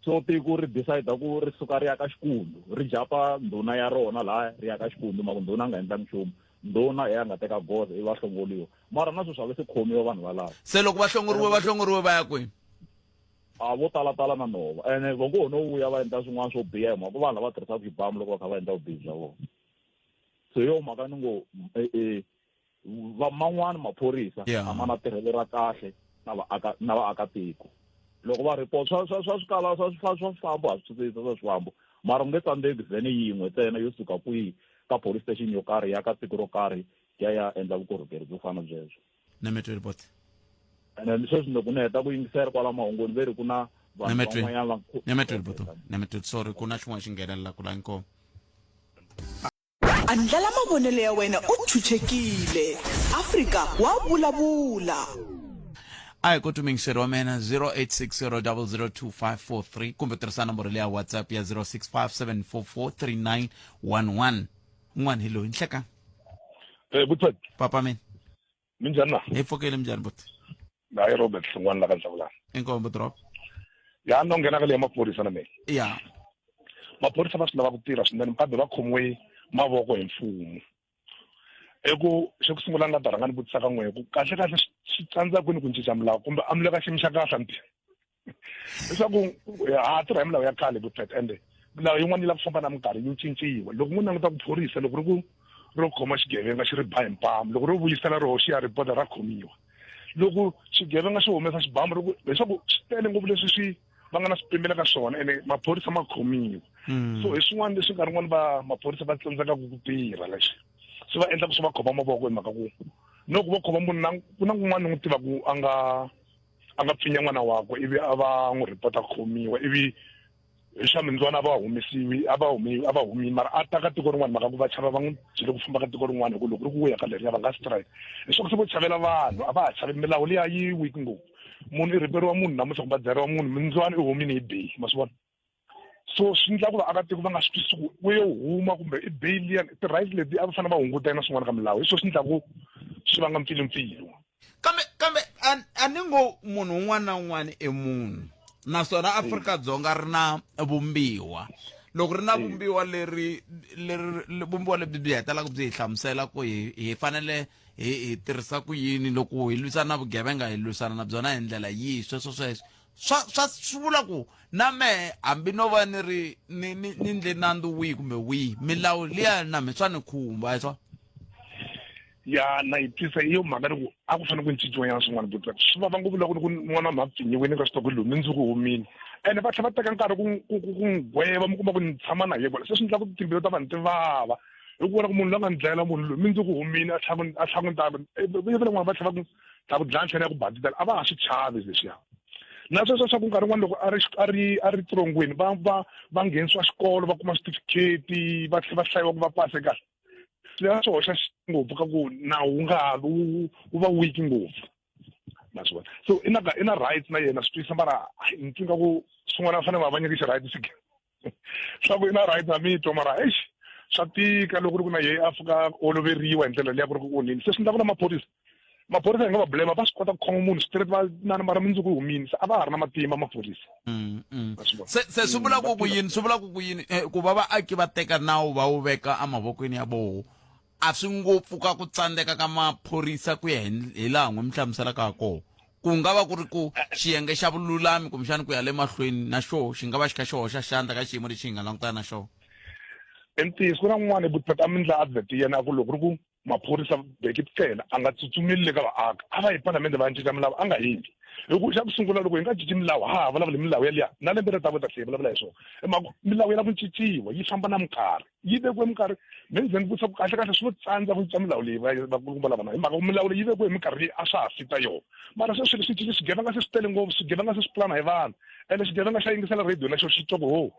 so tiko ri decide ku ri suka ri ya ka Xikundu ri japa ndhuna ya rona laha ri ya ka Xikundu mara ndhuna nga endlangi nchumu ndhuna ya nga teka goza i va hlongoliwa mara na sweswi a va se khomiwa vanhu valava. Se loko va hlongoriwe va ya kwini a vo tala na nhova ene va ngo no vuya va endla swin'wana swo biha hi mhaka vanhu lava tirhisaka swibamu loko va kha va endla vubihi bya vona so yo mhaka ni ngo man'wani maphorisa a ma na tirhelo ra kahle na vaakatiko loko va report swa swikala swa swifambo a swi twisisa swa swifambo mara ku nge tsandzeki vhene yin'we ntsena yo suka kwihi ka police station yo karhi ya ka tiko ro karhi ya endla vukorhokeri byo fana byebyo. Nemetwelibot and sweswi loko ni heta ku yingisela kwala mahungoni ve ri ku na vanhu van'wanyana Nemetwelibot sorry ku na xin'wana xi nghenelela ku la inkomo. Andlala mavonelo ya wena u chuchekile Afrika wa vulavula. Ai ko tumingiseri wa mina 0860002543 kumbe tirhisa nomboro leya WhatsApp ya 0657443911 n'wana hi loyi nhleka Butwet papa mina minjani na hi pfukile minjhani but hayi Robert Singwane la ka Nhlawulani inkomo drop ya no nghena ka le maphorisa na mina ya maphorisa va swi lava ku tirha swinene kambe va khomiwe mavoko hi mfumo eku xo ku sungula nga ta rhanga ni vutisa ka n'we ku kahle swi tsandza kwini ku cinca milawu kumbe a mi le ka xiyimo xa kahle nti leswaku ha tirha hi milawu ya khale Butwet ende milawu yin'wana yi lava ku famba na minkarhi yo cinciwa loko munhu languta ku phorisa loko ri ku ro khoma xigevenga xi ri ba hi mpamu loko ro vuyisela roho xi ya ripota ra khomiwa loko xigevenga xi humesa xibamu leswaku swi tele ngopfu leswi swi va nga na swipimelo ka swona ene maphorisa ma khomiwa so hi swin'wana leswi nkarhi n'wana va maphorisa va tsandzekaka ku tirha lexi swi va endla ku swi va khoma mavoko hi mhaka ku loko va khoma munhu ku na kun'wana ni n'wi tiva ku a nga pfinya n'wana wakwe ivi a va n'wi ripota khomiwa ivi hi swa mindzwana a va humi mara a ta ka tiko rin'wana mhaka ku va chava va n'wi byele ku famba ka tiko rin'wana hi ku loko ri ku vuya ka leriya va nga strike leswaku se vo chavela vanhu a va ha chavi milawu leyi a yi wiki ngopfu munhu i riperiwa munhu namuntlha ku badleriwa munhu mindzwana i humini hi beyi ma swi vona so swi endla ku vaakatiko va nga swi twisi ku we yo huma kumbe i beyi liya ti-right leti a va fanele va hungutana swin'wana ka milawu hi swo swi endla ku swi vanga mpfilumpfilu kambe a ni ngo munhu un'wana na un'wana i munhu naswona Afrika-Dzonga ri na vumbiwa loko ri na vumbiwa leri vumbiwa lebyi byi hetelaka byi hi hlamusela ku hi fanele hi tirhisa ku yini loko hi lwisana na vugevenga hi lwisana na byona hi ndlela yihi sweswo swi vula ku na me hambi no va ni ri ni ndle nandzu wihi kumbe wihi milawu liya na me swa ni khumba hi swa ya na yi twisa iyo mhaka loko a ku fanele ku cinciwa yana swin'wana buti swi vava ngopfu loko ku n'wana mapfinyiweni ka switoko lomu ndzi ku humini ene va tlhela va teka nkarhi ku nghweva mi kuma ku ni tshama na yekwa se swi endla ku timbilu ta vanhu ti vava hi ku vona ku munhu loyi a nga ni dlayela munhu loyi mi ndzi ku humini a tlhela ku tava vile n'wana va tlhela ku ta ku dlaya ntlhela ya ku baditela a va ha swi chavi leswiya na sweswo swa ku nkarhi wun'wana loko a ri tirongweni va nghenisiwa xikolo va kuma certificate va tlhela va hlayiwa ku va pase kahle leswi swi hoxa ngopfu ka ku nawu nga wu va weak ngopfu naswona so ina rights na yena swi twisa mara ni thinka ku swin'wana va fanele va nyikisa rights swa ku ina rights na mito mara swa tika loko ri ku na yehe a fika oloveriwa hi ndlela leyi ku ri ku onhini se swi endla ku na maphorisa hi nga va blame va swi kota ku khoma munhu straight va nani mara mindzuku hi humini se a va ha ri na matimba maphorisa se swi vula ku yini ku va vaaki va teka nawu va wu veka emavokweni ya voho a swi ngopfu ka ku tsandzeka ka maphorisa ku ya hi laha n'wi mi hlamuselaka ha kona ku nga va ku ri ku xiyenge xa vululami kumbexani ku ya le mahlweni na xoho xi nga va xi kha xi hoxa xandla ka xiyimo lexi hi nga langutana na xona ntiyiso ku na n'wana a mi ndla advert yena ku loko ri ku maphorisa beki tlela a nga tsutsumeli le ka vaaka a va hi palamende va cinca milawu a nga hembi hi ku xa ku sungula loko hi nga cinci milawu ha vulavula hi milawu yaliya na lembe ri ta vuta tlhe vulavula hi swona milawu yi lava ku cinciwa yi famba na minkarhi yi vekiwe minkarhi mi ndzi ni vutisa ku kahle swi lo tsandza ku cinca milawu leyi vakulukumba lava na hi mhaka milawu leyi yi vekiwe hi minkarhi leyi a swa ha fita yona mara sweswo leswi cinci swigevenga se swi tele ngopfu swigevenga se swi pulana hi vanhu ende xigevenga xa yingisela radio na xo xi twa ku ho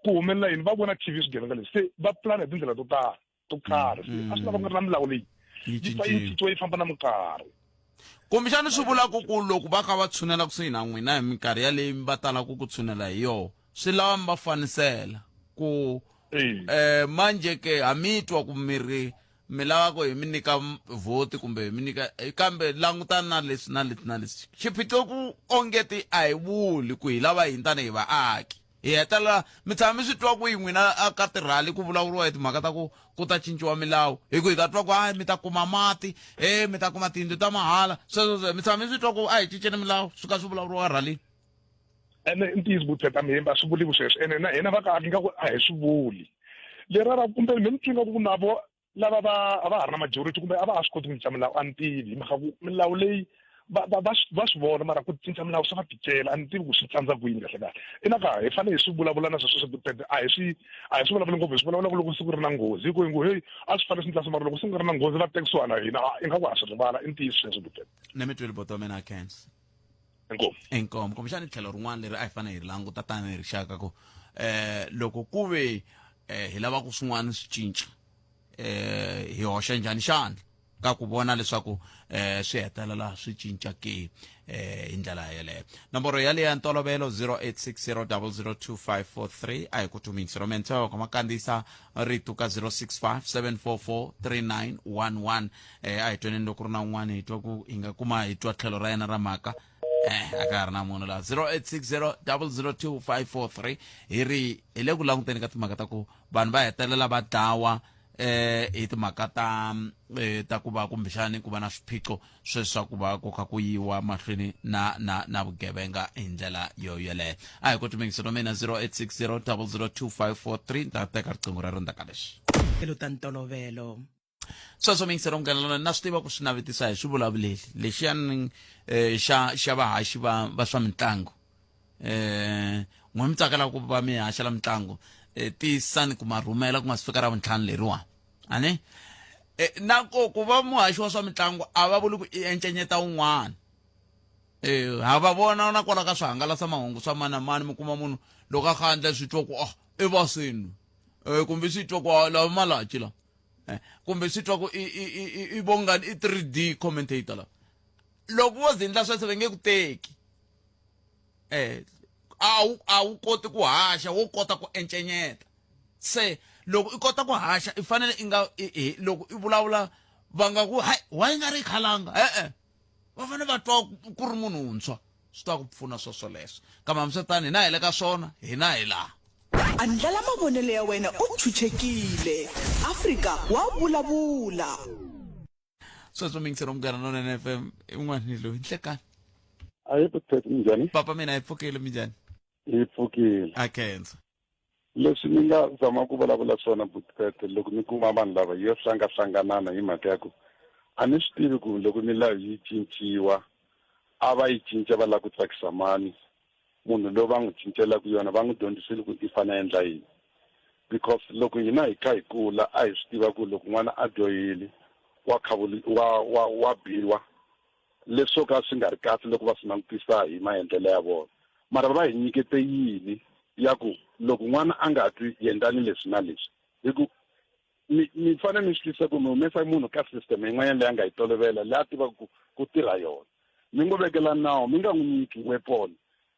ku humelela yini va vona TV swigevenga leswi se va pulana hi tindlela to karhi a swi lava ku ri na milawu leyi yi cinciwa yi famba na minkarhi kumbexani swi vulaka ku loko va kha va tshunela kusuhi na n'wina hi minkarhi yaleyi va talaka ku tshunela hi yona swi lava mi va fanisela ku manje ke ha mi twa ku mi lava ku hi mi nyika vhoti kumbe hi mi nyika kambe langutana na leswi xiphiqo ku ongeti a hi vuli ku hi lava hi tani hi vaaki hi hetelela mi tshama mi swi twa ku yi n'wina ka tirhali ku vulavuriwa hi timhaka ta ku ta cinciwa milawu hi ku hi ta twa ku mi ta kuma mati mi ta kuma tiyindlu ta mahala sweswo mi tshama mi swi twa ku a hi cinceni milawu swi ka swi vulavuriwa rhalini ene i ntiyiso vutseta mihemba a swi vuli sweswo ene na hina vakaaki nga ku a hi swi vuli lerara kumbe mi ni tlinga ku navo lava a va ha ri na majority kumbe a va ha swi koti ku cinca milawu a ni tivi hi mhaka ku milawu leyi va swi vona mara ku cinca milawu swa va tikela a ni tivi ku swi tsandza kuyini kahle kahle inaka hi fanele hi swi vulavula na sweswo swi a hi swi vulavuli ngopfu hi swi vulavula ku loko siku ri na nghozi hi ku heyi a swi fanele swi ndla mara loko siku ri na nghozi va tekisiwa na hina ingaku ha swi rivala i ntiyiso sweswo dupete ni mi twile botomena Kens inkomo kumbexani tlhelo rin'wana leri a hi fanele hi languta tanihi rixaka ku loko ku ve hi lava ku swin'wana swi cinca hi hoxa njhani xandla ka ku vona leswaku swi hetelela swi cinca ke hi ndlela yeleyo nomboro yaleyo ya ntolovelo 0860002543 a hi ku tuminisiro mentsewa koma kandziyisa rito ka 0657443911 a hi tweneni loko ri na un'wana hi twa ku hi nga kuma hi twa tlhelo ra yena ra mhaka a ka ha ri na munhu laha 0860002543 hi le ku languteni ka timhaka ta ku vanhu va hetelela va dlawa hi timhaka ta ku va kumbexani ku va na swiphiqo sweswa ku va ku kha ku yiwa mahlweni na vugevenga hi ndlela yoyeleyo a hi ku tuminisiro mina 0860002543 ta teka riqingho ra rindzaka lexi ta ntolovelo sweswo mingisero ngenelana na swi tiva ku swi navetisa hi swivulavuleli lexiyani xa vahaxi va swa mitlangu n'we mi tsakela ku va mi haxela mitlangu tisani ku ma rhumela ku nga si fika ra vuntlhanu leriwa ani na ku va muhaxi wa swa mitlangu a va vuli ku i encenyeta un'wana ha va vona na kwala ka swihangalasamahungu swa mani na mani mi kuma munhu loko a khandla swi twa ku i vaseni kumbe swi twa ku lava malaci la kumbe swi twa ku i vongani i 3D commentator la loko wo zindla sweswo va nge ku teki a wu koti ku haxa wo kota ku encenyeta se loko i kota ku haxa i fanele i nga loko i vulavula va nga ku wa yi nga ri khalanga va fanele va twa ku ri munhu wuntshwa swi ta ku pfuna sweswo kambe hambiswitani hina hi le ka swona hina hi laha andlala mavonelo ya wena u chuchekile Afrika wa vulavula sweswo mingisero mugana nonene FM un'wana loyi nhlekani a hi phethe njhani papa mina hi pfukile minjhani hi pfukile a khensa leswi ni nga zama ku vulavula swona butete loko ni kuma vanhu lava yo hlangahlanganana hi mhaka ya ku a ni swi tivi ku loko milawu yi cinciwa a va yi cinca va lava ku tsakisa mani munhu loyi va n'wi cincelaku yona va n'wi dyondzisile ku i fana endla yini because loko hina hi kha hi kula a hi swi tiva ku loko n'wana a dyohile wa biwa leswo ka swi nga ri kahle loko va swi langutisa hi maendlelo ya vona mara va hi nyikete yini ya ku loko n'wana a nga twi yendlani leswi na leswi hi ku mi fanele mi swi tisa ku mi humesa munhu ka system yin'wanyana leyi a nga yi tolovela leyi a tivaka ku tirha yona mi n'wi vekela nawu mi nga n'wi nyiki weapon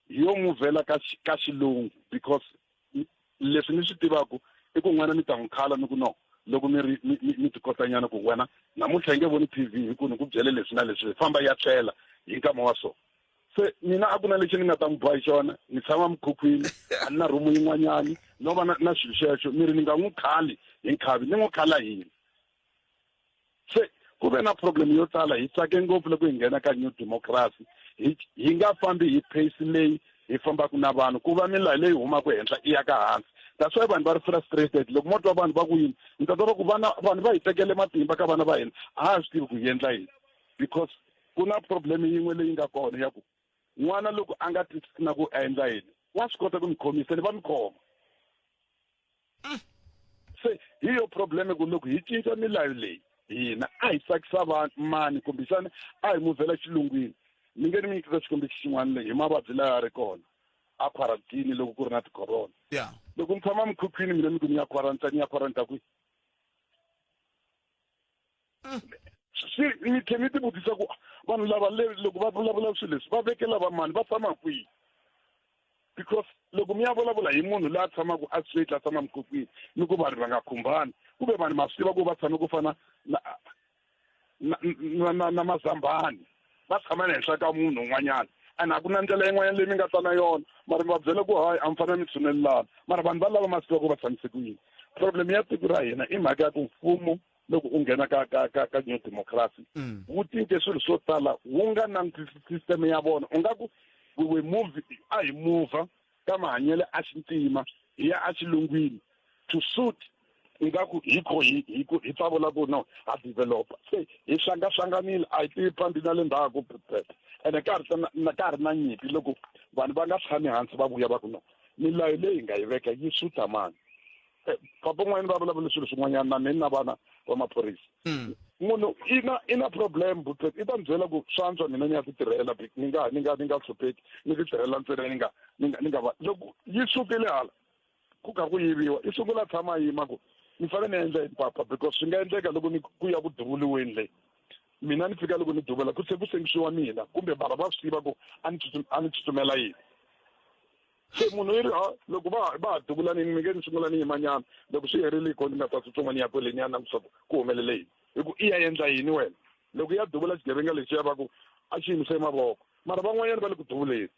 hi yo n'wi vhela ka xilungu because leswi ni swi tivaka i ku n'wana mi ta n'wi khala mi ku no loko mi tikotanyana ku wena namuntlha hi nge voni TV hi ku ni ku byele leswi na leswi famba ya tlela hi nkama wa so se mina a ku na lexi ni nga ta n'wi boha xona ni tshama mukhukhwini a ni na rumu yin'wanyani no va na xilo xexo mi ri ni nga n'wi khali hi nkhavi ni n'wi khala yini se ku ve na problem yo tala hi tsake ngopfu loko hi nghena ka new democracy hi nga fambi hi pace leyi hi fambaka na vanhu ku va milawu leyi humaka ehenhla i ya ka hansi that's why vanhu va ri frustrated loko mo twa vanhu va ku yini ni ta twa ku vanhu va hi tekele matimba ka vana va hina a ha swi tivi ku hi endla yini because ku na problem yin'we leyi nga kona ya ku n'wana loko a nga twisisi na ku a endla yini wa swi kota ku mi khomisa ni va mi khoma se hi yo problem ku loko hi cinca milawu leyi hina a hi tsakisa mani kumbexana a hi muvhela xilungwini ni nge ni mi nyikisa xikombiso xin'wana leyi hi mavabyi lawa ya ri kona a quarantine loko ku ri na ticorona loko mi tshama mikhukhwini mina ni ku ni ya quarantine kwihi mi tlhe mi ti vutisa ku vanhu lava loko va vulavula swilo leswi va vekela va mani va tshama kwihi because loko mi ya vulavula hi munhu loyi a tshamaka a swetla a tshama mikhukhwini ni ku vanhu va nga khumbani kumbe vanhu ma swi tiva ku va tshame ku fana na mazambani va tshama ehenhla ka munhu un'wanyana and a ku na ndlela yin'wanyana leyi mi nga ta na yona mara mi va byela ku hayi a mi fanele mi tshunelelana mara vanhu va lava ma swi tiva ku va tshamise ku yini problem ya tiko ra hina i mhaka ya ku mfumo loko u nghena ka new democracy wu tinte swilo swo tala wu nga langutisi system ya vona u nga ku we move a hi mova ka mahanyele a xintima hi ya a xilungwini to suit ingaku hi ta vula ku no a developer se hi hlanganile a hi tivi phambi na le ndzhaku ene nkarhi na nyimpi loko vanhu va nga tshami hansi va vuya va ku no milawu leyi nga yi veka yi suta mani papa n'wanyana va vulavula swilo swin'wanyana na mini na vana va maphorisa munhu i na problem but i ta mi byela ku swantswa mina ni ya ti tirhela ni nga hlupheki ni ti tirhela ntsena ni nga loko yi sukile hala ku ka ku yiviwa i sungula tshama yima ku ni fanele ni endla yini papa because swi nga endleka loko ni ku ya ku duvuliweni leyi mina ni fika loko ni duvula ku se ku sengisiwa mina kumbe bara va swi tiva ku a ni tsutsumela yini se munhu i ri loko va duvula ni nge ni sungula ni yimanyana loko swi herile ko ni nga ta tsutsuma ni ya kwele ni ya langusa ku humelele yini hi ku i ya endla yini wena loko ya duvula xigevenga lexi ya va ku a xi yimise mavoko mara van'wanyana va le ku duvuleni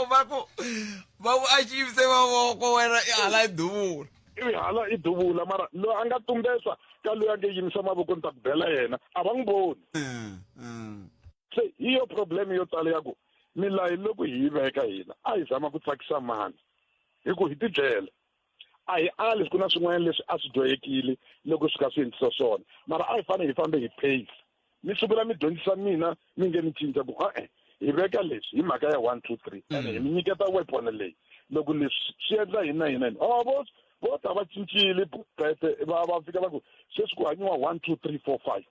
va ku a xi yimise mavoko wena i hala i duvula ivi hala i duvula mara loyi a nga tumbesa ka loyi a nge yimisa mavoko ni ta ku bela yena a va n'wi voni se hi yo problem yo tala ya ku milayi loko hi yi veka hina a hi zama ku tsakisa mani hi ku hi tibyela a hi ali ku na swin'wanyana leswi a swi dyohekile loko swi ka swi endlisa swona mara a hi fanele hi fambe hi pace mi sungula mi dyondzisa mina mi nge ni cinca ku hi veka leswi hi mhaka ya 1 2 3 ene hi mi nyiketa weapon leyi loko leswi swi endla hina vo ta va cincile va fika va ku sweswi ku hanyiwa 1 2 3 4 5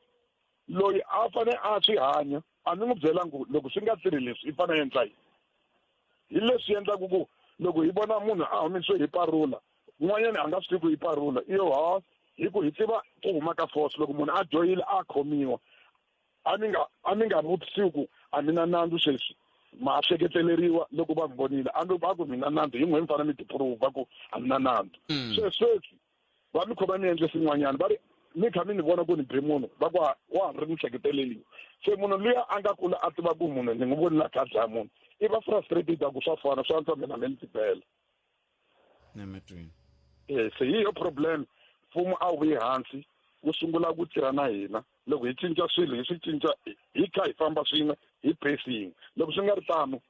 loyi a fanele a swi hanya a ni n'wi byelangu loko swi nga tirhi leswi i fanele endla yini hi leswi endlaku ku loko hi vona munhu a humesiwe hi parula n'wanyana a nga swi tivi ku hi parula iyo hi ku hi tiva ku huma ka force loko munhu a dyohile a khomiwa a mi nga vutisiwi ku a mi na nandzu sweswi ma hleketeleriwa loko va mi vonile a va ku mina nandzu hi n'we mi fanele mi tiprova ku a mi na nandzu sweswi va mi khoma mi endle swin'wanyana va ri mi kha mi ni vona ku ni be munhu va ku wa ri mi hleketeleliwa se munhu luya a nga kula a tiva ku munhu ni n'wi vonila kha dlaya munhu i va frustrated ku swa fana swa antswa mina ni tibela se hi yo problem mfumo a wu yi hansi wu sungula ku tirha na hina loko hi cinca swilo hi swi cinca hi kha hi famba swin'we hi pacing loko swi nga ri tano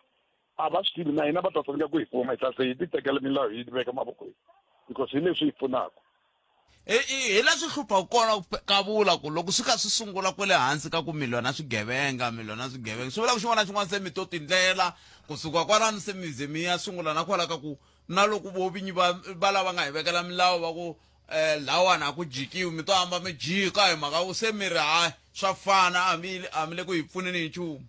a va swi tivi na hina va ta tsandzeka ku hi fuma hi ta se hi ti tekela milawu hi ti veka mavokweni because hi leswi hi pfunaka hi la swi hlupha kona ka vula ku loko swi kha swi sungula kwele hansi ka ku milwa na swigevenga swi vula ku xin'wana na xin'wana se mi to tindlela kusuka kwalani se mize mi ya sungula na kwala ka ku na loko vo vinyi va lava nga hi vekela milawu va ku lawana a ku jikiwi mi to hamba mi jika hi mhaka ku se mi ri hayi swa fana a mi le ku hi pfuneni hi nchumu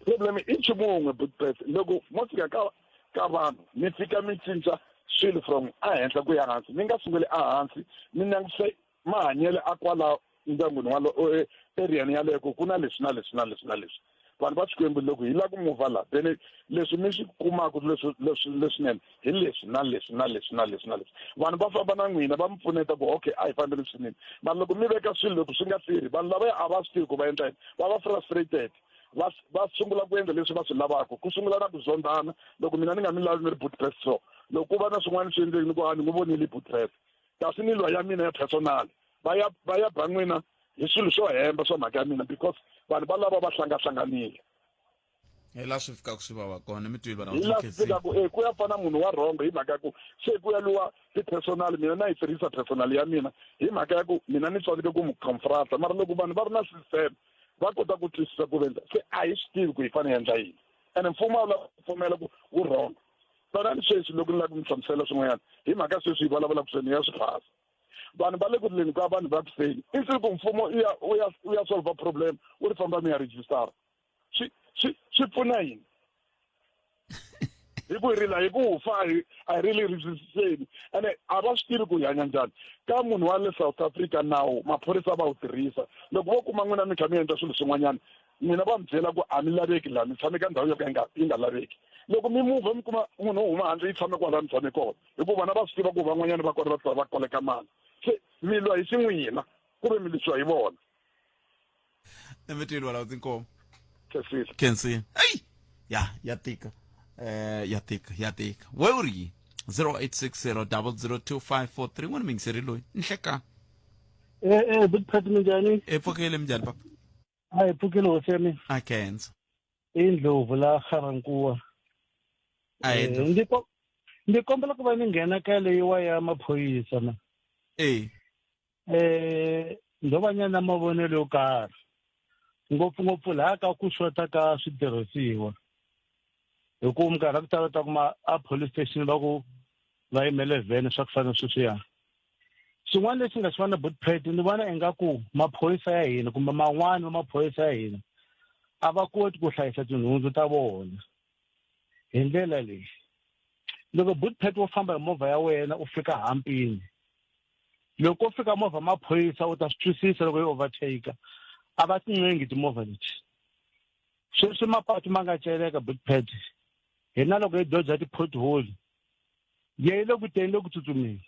problem i nchumu but loko mo fika ka vanhu mi fika mi cinca swilo from ehenhla ku ya hansi mi nga sunguli ehansi mi langutise mahanyele a kwala ndyangwini walo eriyani yaleyo ku na leswi na leswi na leswi na leswi vanhu va Xikwembu loko hi la ku mova la then leswi mi swi kumaka leswinene hi leswi na leswi na leswi na leswi na leswi vanhu va famba na n'wina va mi pfuneta ku okay a hi fambeli swinene mara loko mi veka swilo loko swi nga tirhi vanhu lava a va swi tivi ku va endla yini va va frustrated va sungula ku endla leswi va swi lavaka ku sungula na ku zondana loko mina ni nga mi lavi mi ri bootpress so loko ku va na swin'wana swi endleki ni ku ni n'wi vonile bootpress kasi ni lwa ya mina ya personal va ya ba n'wina hi swilo swo hemba swa mhaka ya mina because vanhu va lava va hlangahlanganile hi la swi fikaka swi vava kona mi twile hi la swi fikaka ku ya fana munhu wa wrong hi mhaka ya ku se ku ya luwa ti-personal mina na yi tirhisa personal ya mina hi mhaka ya ku mina ni tsandzeke ku n'wi confronta mara loko vanhu va ri na system va kota ku twisisa ku vendla se a hi swi tivi ku hi fanele hi endla yini ene mfumo wu lava ku pfumela ku wu wrong tona ni sweswi loko ni lava ku mi hlamusela swin'wanyana hi mhaka sweswi hi vulavulaka swena ya swi phasa vanhu va le ku rileni ka vanhu va kuseni i siku ku mfumo u ya solve problem u ri famba mi ya registara swi pfuna yini hi ku hi rila hi ku fa a hi rili registiseni ene a va swi tivi ku hi hanya njhani ka munhu wa le South Africa nawu maphorisa va wu tirhisa loko vo kuma n'wina mi kha mi endla swilo swin'wanyana mina va mi byela ku a mi laveki laha mi tshame ka ndhawu yo ka yi nga laveki loko mi muvha mi kuma munhu wo huma handle yi tshame kwala mi tshame kona hikuva vana va swi tiva ku van'wanyana va kota va koleka mali se mi lwa hi swin'wina kumbe mi lwisiwa hi vona mi twile wala tinkomo Kensington Kensi hey ya tika ya tika we uri 0860002543 n'wana mi ngiseri loyi nhleka bukuphatha minjani epfukile minjhani papa hayi pfukile hosi ya mina a kenza indlovu la Garankuwa ndi kombela ku va ni nghena ka leyiwa ya maphoyisa ma ndo va nyana mavonelo yo karhi ngopfungopfu laha ka ku xota ka switirhisiwa hikuva minkarhi ku tala ta kuma a police station va ku va yimele vhene swa ku fana sweswiya xin'wana lexi nga xi vona bootpad ni vona ingaku maphorisa ya hina kumbe man'wani wa maphorisa ya hina a va koti ku hlayisa tinhundzu ta vona hi ndlela leyi loko bootpad wo famba hi movha ya wena u fika hampini loko u fika movha maphorisa u ta swi twisisa loko yi overtake a va tincengi timovha leti sweswi mapatu ma nga celeka bootpad hina loko hi dodja ti-pothole yi le ku teni le ku tsutsumeni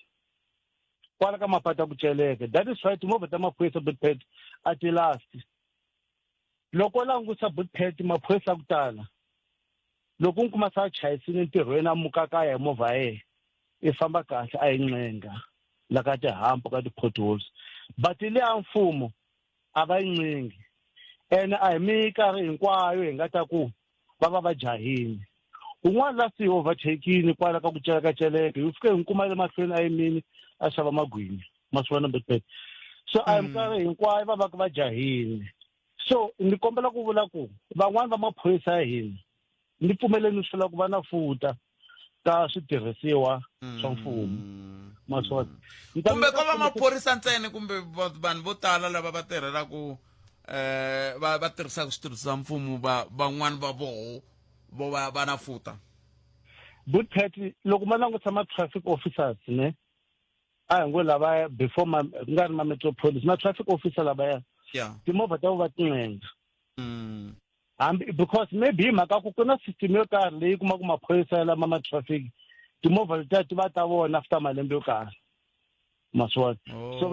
kwala ka mapatu ya ku celeka that is why timovha ta maphorisa bootpad a ti lasti loko langusa bootpad maphorisa ku tala loko u kuma sa chayisini ntirhweni a muka kaya hi movha ye i famba kahle a yi ncenga la ka tihampu ka ti-potholes but le ya mfumo a va yi ncengi ene a hi minkarhi hinkwayo hi nga ta ku va va jahini un'wana la si overtakini kwala ka ku celekaceleka hi fike hi kuma le mahlweni a yimini a xava magwinya ma swi vona bootpad so a hi minkarhi hinkwayo va va va jahini so ni kombela ku vula ku van'wani va maphorisa ya hina ni pfumeleni swi lava ku va na futa ka switirhisiwa swa mfumo maswona kumbe ko va maphorisa ntsena kumbe vanhu vo tala lava va tirhelaku va tirhisaka switirhisiwa mfumo van'wani va voho vo va na futa bootpad loko ma langutisa ma-traffic officers ne a hi ngo lavaya before ku nga ri ma-metropolis ma-traffic officer lavaya timovha ta vo va tincenga because maybe hi mhaka ku na system yo karhi leyi kumaku maphorisa ya lama ma-traffic timovha letiya ti va ta vona after malembe yo karhi maswona so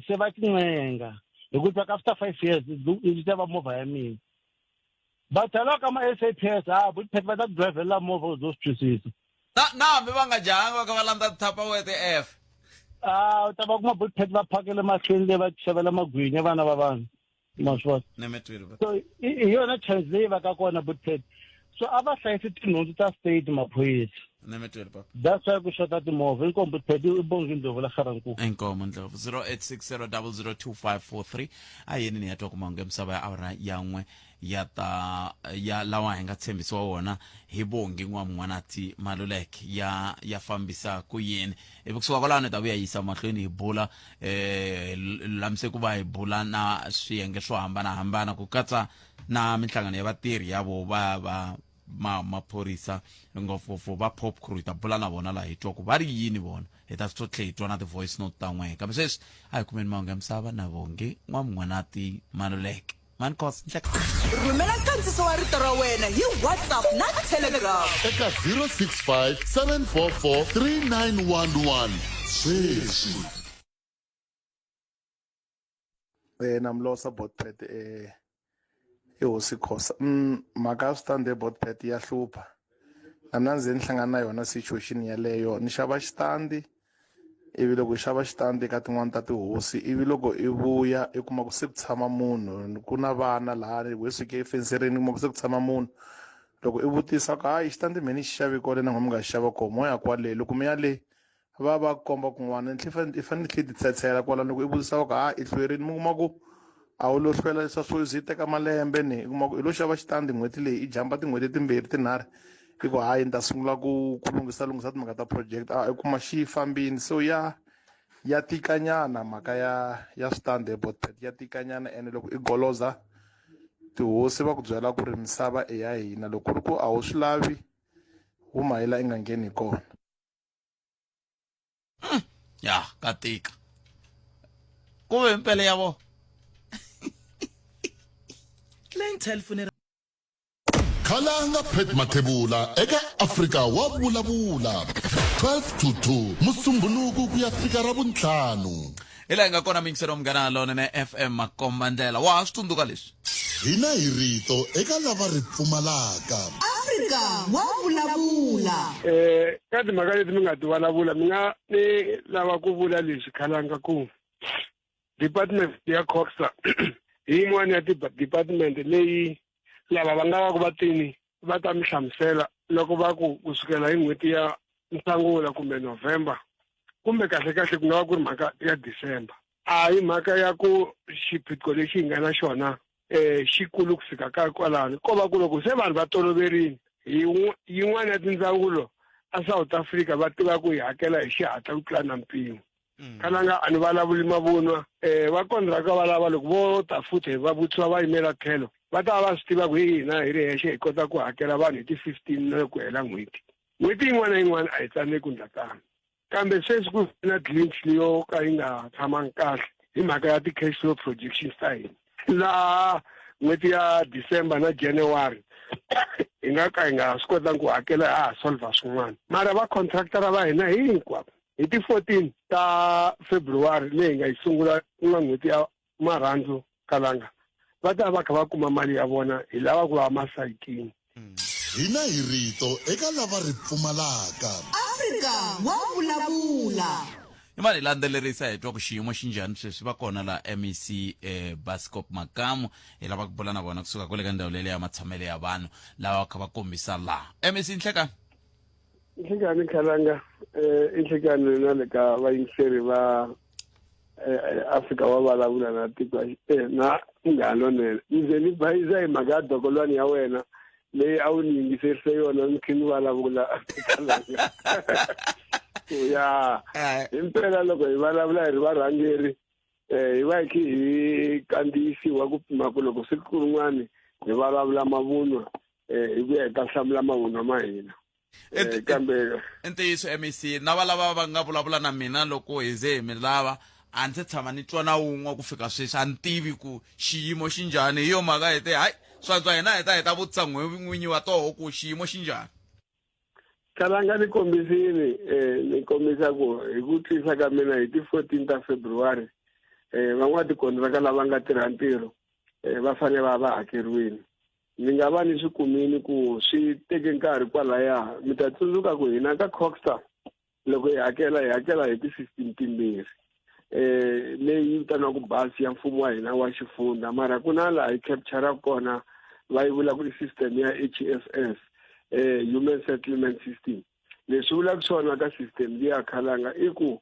se va tincenga hikuva after 5 years yi ta va movha ya mina va tala ka ma-SAPS bootpad va ta drivela movha u zo swi twisisa na hambi va nga jahanga va ka va landza tithapawete f u ta va kuma bootpad va phakele mahlweni leyi va xavela magwinya vana va vanhu maswona so hi yona chance leyi va ka kona bootpad so a va hlayisi tinhundzu ta state maphorisa Nemetwele papa. that's why kushota timovha inkombo phedi ibonga indlovu la Garankuwa. Enkomo Ndlovu 0860002543 ayeni ni yatwa kuma ngemsaba ya awara yan'we ya lawa hi nga tshembisiwa wona hi bongi n'wam'wanati Maluleke ya fambisa ku yini ivi kusuka kwalano ta vuya yisa mahlweni hi bula lamise ku va hi bula na swiyenge swo hambanahambana ku katsa na minhlangano ya vatirhi ya vo va maphorisa ngopfungopfu va pop crew ta bula na vona laha hi twa ku va ri yini vona hi ta swi tlhe hi twa na ti-voice note ta n'we kambe sweswi a hi kumeni mahungu ya misava na vonge n'wam'wanati Maluleke mankos nhleka rhumela nkandziso wa rito ra wena hi WhatsApp na Telegram eka 065 744 3911 sweswi namlosa botpet ehosikhosa mhaka ya switandi botpet ya hlupha na mina ndzi nihlangana na yona situation yaleyo ni xava xitandi ivi loko i xava xitandi eka tin'wana ta tihosi ivi loko i vuya i kuma ku se ku tshama munhu ku na vana laha we suke efenserini kuma ku se ku tshama munhu loko i vutisa ku hayi xitandi me ni xi xave kwale na n'wina mi nga xi xava koho mo ya kwale loko mi ya le va komba kun'wana i fanele tlhe titshetshela kwala loko i vutisa ku i hlwerini mi kuma ku a wu lo hlwela leswa swo zi teka malembe ni i kuma ku i lo xava xitandi n'hweti leyi i jamba tin'hweti timbirhi tinharhu i ku hayi ni ta sungula ku lunghisa timhaka ta project i kuma xi fambini so ya tikanyana mhaka ya switandi botpet ya tikanyana ene loko i goloza tihosi va ku byela ku ri misava i ya hina loko ku ri ku a wu swi lavi wu mahela i nga ngheni kona ya katika ku ve mpele ya vo khalanga Pet Mathebula eka Afrika wa vulavula 12 to 2 musumbhunuku ku ya fika ra vuntlhanu ila nga kona mingisero mgana lona na FM Makomba Ndlela wa swi tsundzuka leswi hina hi rito eka lava ri pfumalaka Afrika wa vulavula ka timhaka leti mi nga ti vulavula mi nga ni lava ku vula leswi khalanga ku department ya Coxa hi yin'wana ya department leyi lava va nga va ku vatini va ta mi hlamusela loko va ku kusukela hi n'hweti ya Nhlangula kumbe November kumbe kahle ku nga va ku ri mhaka ya December a hi mhaka ya ku xiphiqo lexi hi nga na xona xikulu ku fika ka kwalano ko va ku loko se vanhu va toloverini hi yin'wana ya tindzawulo a South Africa va tiva ku hi hakela hi xihatla ku tlula na mpimo khalanga a ni vulavuli mavunwa va kontraka va lava loko vo ta futhi va vutisiwa va yimela tlhelo va ta va swi tiva ku hi hina hi ri hexe hi kota ku hakela vanhu hi ti-15 na ku hela n'hweti yin'wana na yin'wana a hi tsanile ku ndla tano kambe sweswi ku na glitch leyo ka yi nga tshamangi kahle hi mhaka ya ti-cash flow projections ta hina laha n'hweti ya December na January hi nga ka hi nga swi kotangi ku hakela ha ha solva swin'wana mara va contractora va hina hinkwavo hi ti-14 ta February leyi nga yi sungula ku nga n'hweti ya Marhandzu kalanga va ta va kha va kuma mali ya vona hi lava ku va masayitini hina hi rito eka lava ri pfumalaka Afrika wa vulavula imali landzelerisa hi twa ku xiyimo xi njhani sweswi va kona la MEC Bascop Makamu hi lava ku bula na vona kusuka kule ka ndhawu leyi ya matshamelo ya vanhu lava kha va kombisa laha MEC nhlekani khalanga inhlekani na le ka vayingiseri va Afrika wa vulavula na tiko na ngalo nene ndzi ni bayiza hi mhaka dokolwani ya wena leyi a wu ni yingiserise yona ni kha ni vulavula khalanga ya impela loko hi vulavula hi ri varhangeri hi va hi kandziyisiwa ku pima ku loko siku rin'wani hi vulavula mavunwa hi vuya hi ta hlamula mavunwa ma hina kambe ntiyiso MEC na valava va nga vulavula na mina loko hi ze hi mi lava a ndzi tshama ni twa na wun'we ku fika sweswi a ni tivi ku xiyimo xi njhani hi yo mhaka hi te hayi swantswa hina hi ta vutisa n'winyi wa toho ku xiyimo xi njhani khalanga ni kombisini ni kombisa ku hi ku twisisa ka mina hi ti-14 ta February van'wana tikontraka lava nga tirha ntirho va fanele va va hakeriwini ni nga va ni swi kumini ku swi teke nkarhi kwalaya mi ta tsundzuka ku hina ka Coxa loko hi hakela hi ti-15 timbirhi leyi vitaniwaku basi ya mfumo wa hina wa xifundza mara ku na laha hi capture kona va yi vula ku i system ya HSS human settlement system leswi vulaka swona ka system leyi ya khalanga i ku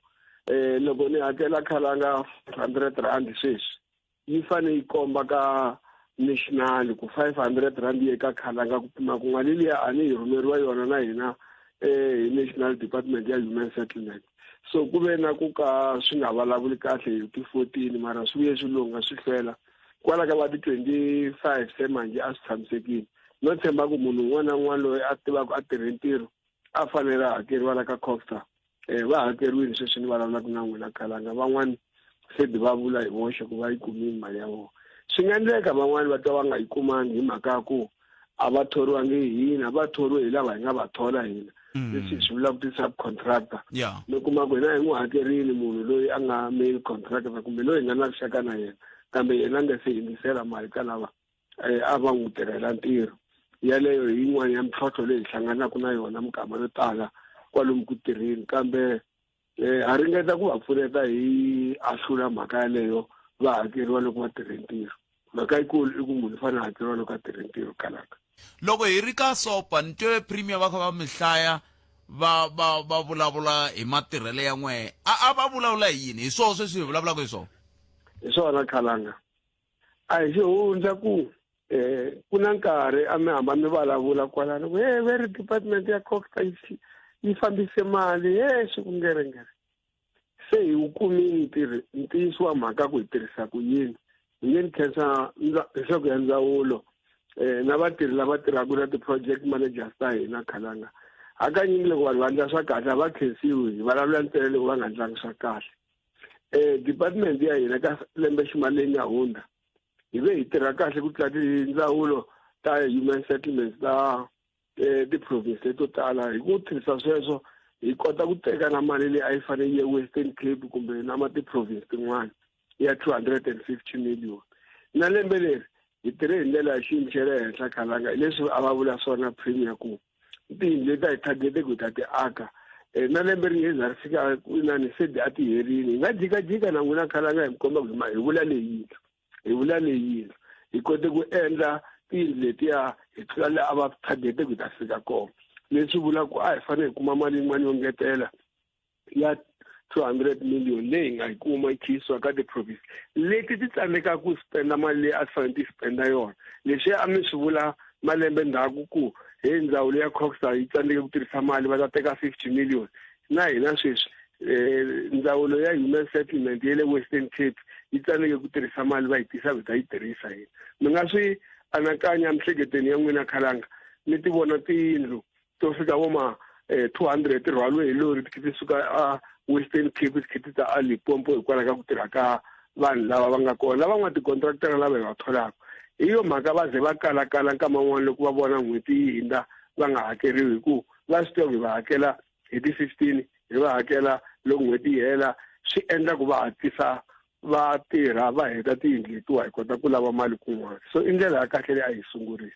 loko ni hakela khalanga 500 rand sweswi yi fane yi komba ka national ku 500 rand yi eka khalanga ku pima ku mali liya ani yi rhumeriwa yona na hina hi National Department ya Human Settlement. So kube na ku ka swi nga vulavuli kahle hi ti 14 mara swi vuye swi lunga swi hlwela kwala ka va ti 25 se manje a swi tshamisekile no tshemba ku munhu un'wana na un'wana loyi a tivaka a tirhe ntirho a fanele a hakeriwa la ka Costa va hakeriwile sweswi ni vulavulaka na n'wina khalanga van'wani se va vula hi voxe ku va yi kumile mali ya vona swi nga endleka van'wani va twa va nga yi kumangi hi mhaka ku a va thoriwangi hi hina va thoriwe hi lava hi nga va thola hina leswi swi vula ku ti-subcontractor mi kuma ku hina hi n'wi hakerile munhu loyi a nga main contractor kumbe loyi hi nga na vuxaka na yena kambe yena a nga se yingisela mali ka lava a va n'wi tirhela ntirho yaleyo hi yin'wana ya mintlhontlho leyi hi hlanganaka na yona minkama yo tala kwalomu ku tirheni kambe ha ringeta ku va pfuneta hi ahlula mhaka yaleyo va hakeriwa loko va tirhe ntirho mhaka yikulu i ku munhu u fanele hakeriwa loko a tirhe ntirho kalaka loko hi ri ka sopa ni twe premier va kha va mi hlaya va vulavula hi matirhelo ya n'wehe a va vulavula hi yini hi swona sweswi hi vulavulaka hi swona hi swona khalanga a hi xi hundza ku na nkarhi a mi hamba mi vulavula kwalano ku very department ya Costa yi fambise mali swi ku ngerengere se hi wu kumini ntiyiso wa mhaka ku hi tirhisa ku yini hi nge ni khensa leswaku ya ndzawulo na vatirhi lava tirhaka na ti-project managers ta hina khalanga hakanyingi loko vanhu va endla swa kahle a va khensiwi hi vulavula ntsena loko va nga endlangi swa kahle department ya hina ka lembe ximali leyi nga hundza hi ve hi tirha kahle ku tlula tindzawulo ta human settlements ta ti-province to tala hi ku tirhisa sweswo hi kota ku teka na mali leyi a yi fanele yi Western Cape kumbe na ti-province tin'wana ya 250 million na lembe leri hi tirhe hi ndlela ya xiyimo xa le henhla khalanga leswi a va vula swona premier ku tiyindlu leti a hi targete ku ta ti aka na lembe ri ngeza ri fika inani se a ti herini hi nga jikajika na n'wina khalanga hi mi komba ku hi vula leyintlo hi kote ku endla tiyindlu letiya hi tlula le a va targete ku ta fika kona leswi vula ku a hi fanele hi kuma mali yin'wana yo ngetela ya 200 million leyi nga yi kuma yi khisiwa ka ti-province leti ti tsandzeka ku spenda mali leyi a ti fanele ti spenda yona leswi a mi swi vula malembe ndzhaku ku hi ndzawulo ya Costa yi tsandzeke ku tirhisa mali va ta teka 50 million na hina sweswi ndzawulo ya Human Settlement ya le Western Cape yi tsandzeke ku tirhisa mali va yi tisa va ta yi tirhisa hina mi nga swi anakanya miehleketweni ya n'wina khalanga mi ti vona tiyindlu to fika vo 200 rhwaliwe hi lori ti suka a Western Cape ti ta a Limpopo hikwalaho ka ku tirha ka vanhu lava va nga kona lava n'wana ti-contractor lava hi va tholaka hi yo mhaka va ze va kalakala nkama wun'wana loko va vona n'hweti yi hindza va nga hakeriwi hi ku va swi tiva hi va hakela hi ti-15 hi va hakela loko n'hweti yi hela swi endla ku va hatlisa va tirha va heta tiyindlu letiwa hi kota ku lava mali kun'wana so i ndlela ya kahle leyi a hi sungurile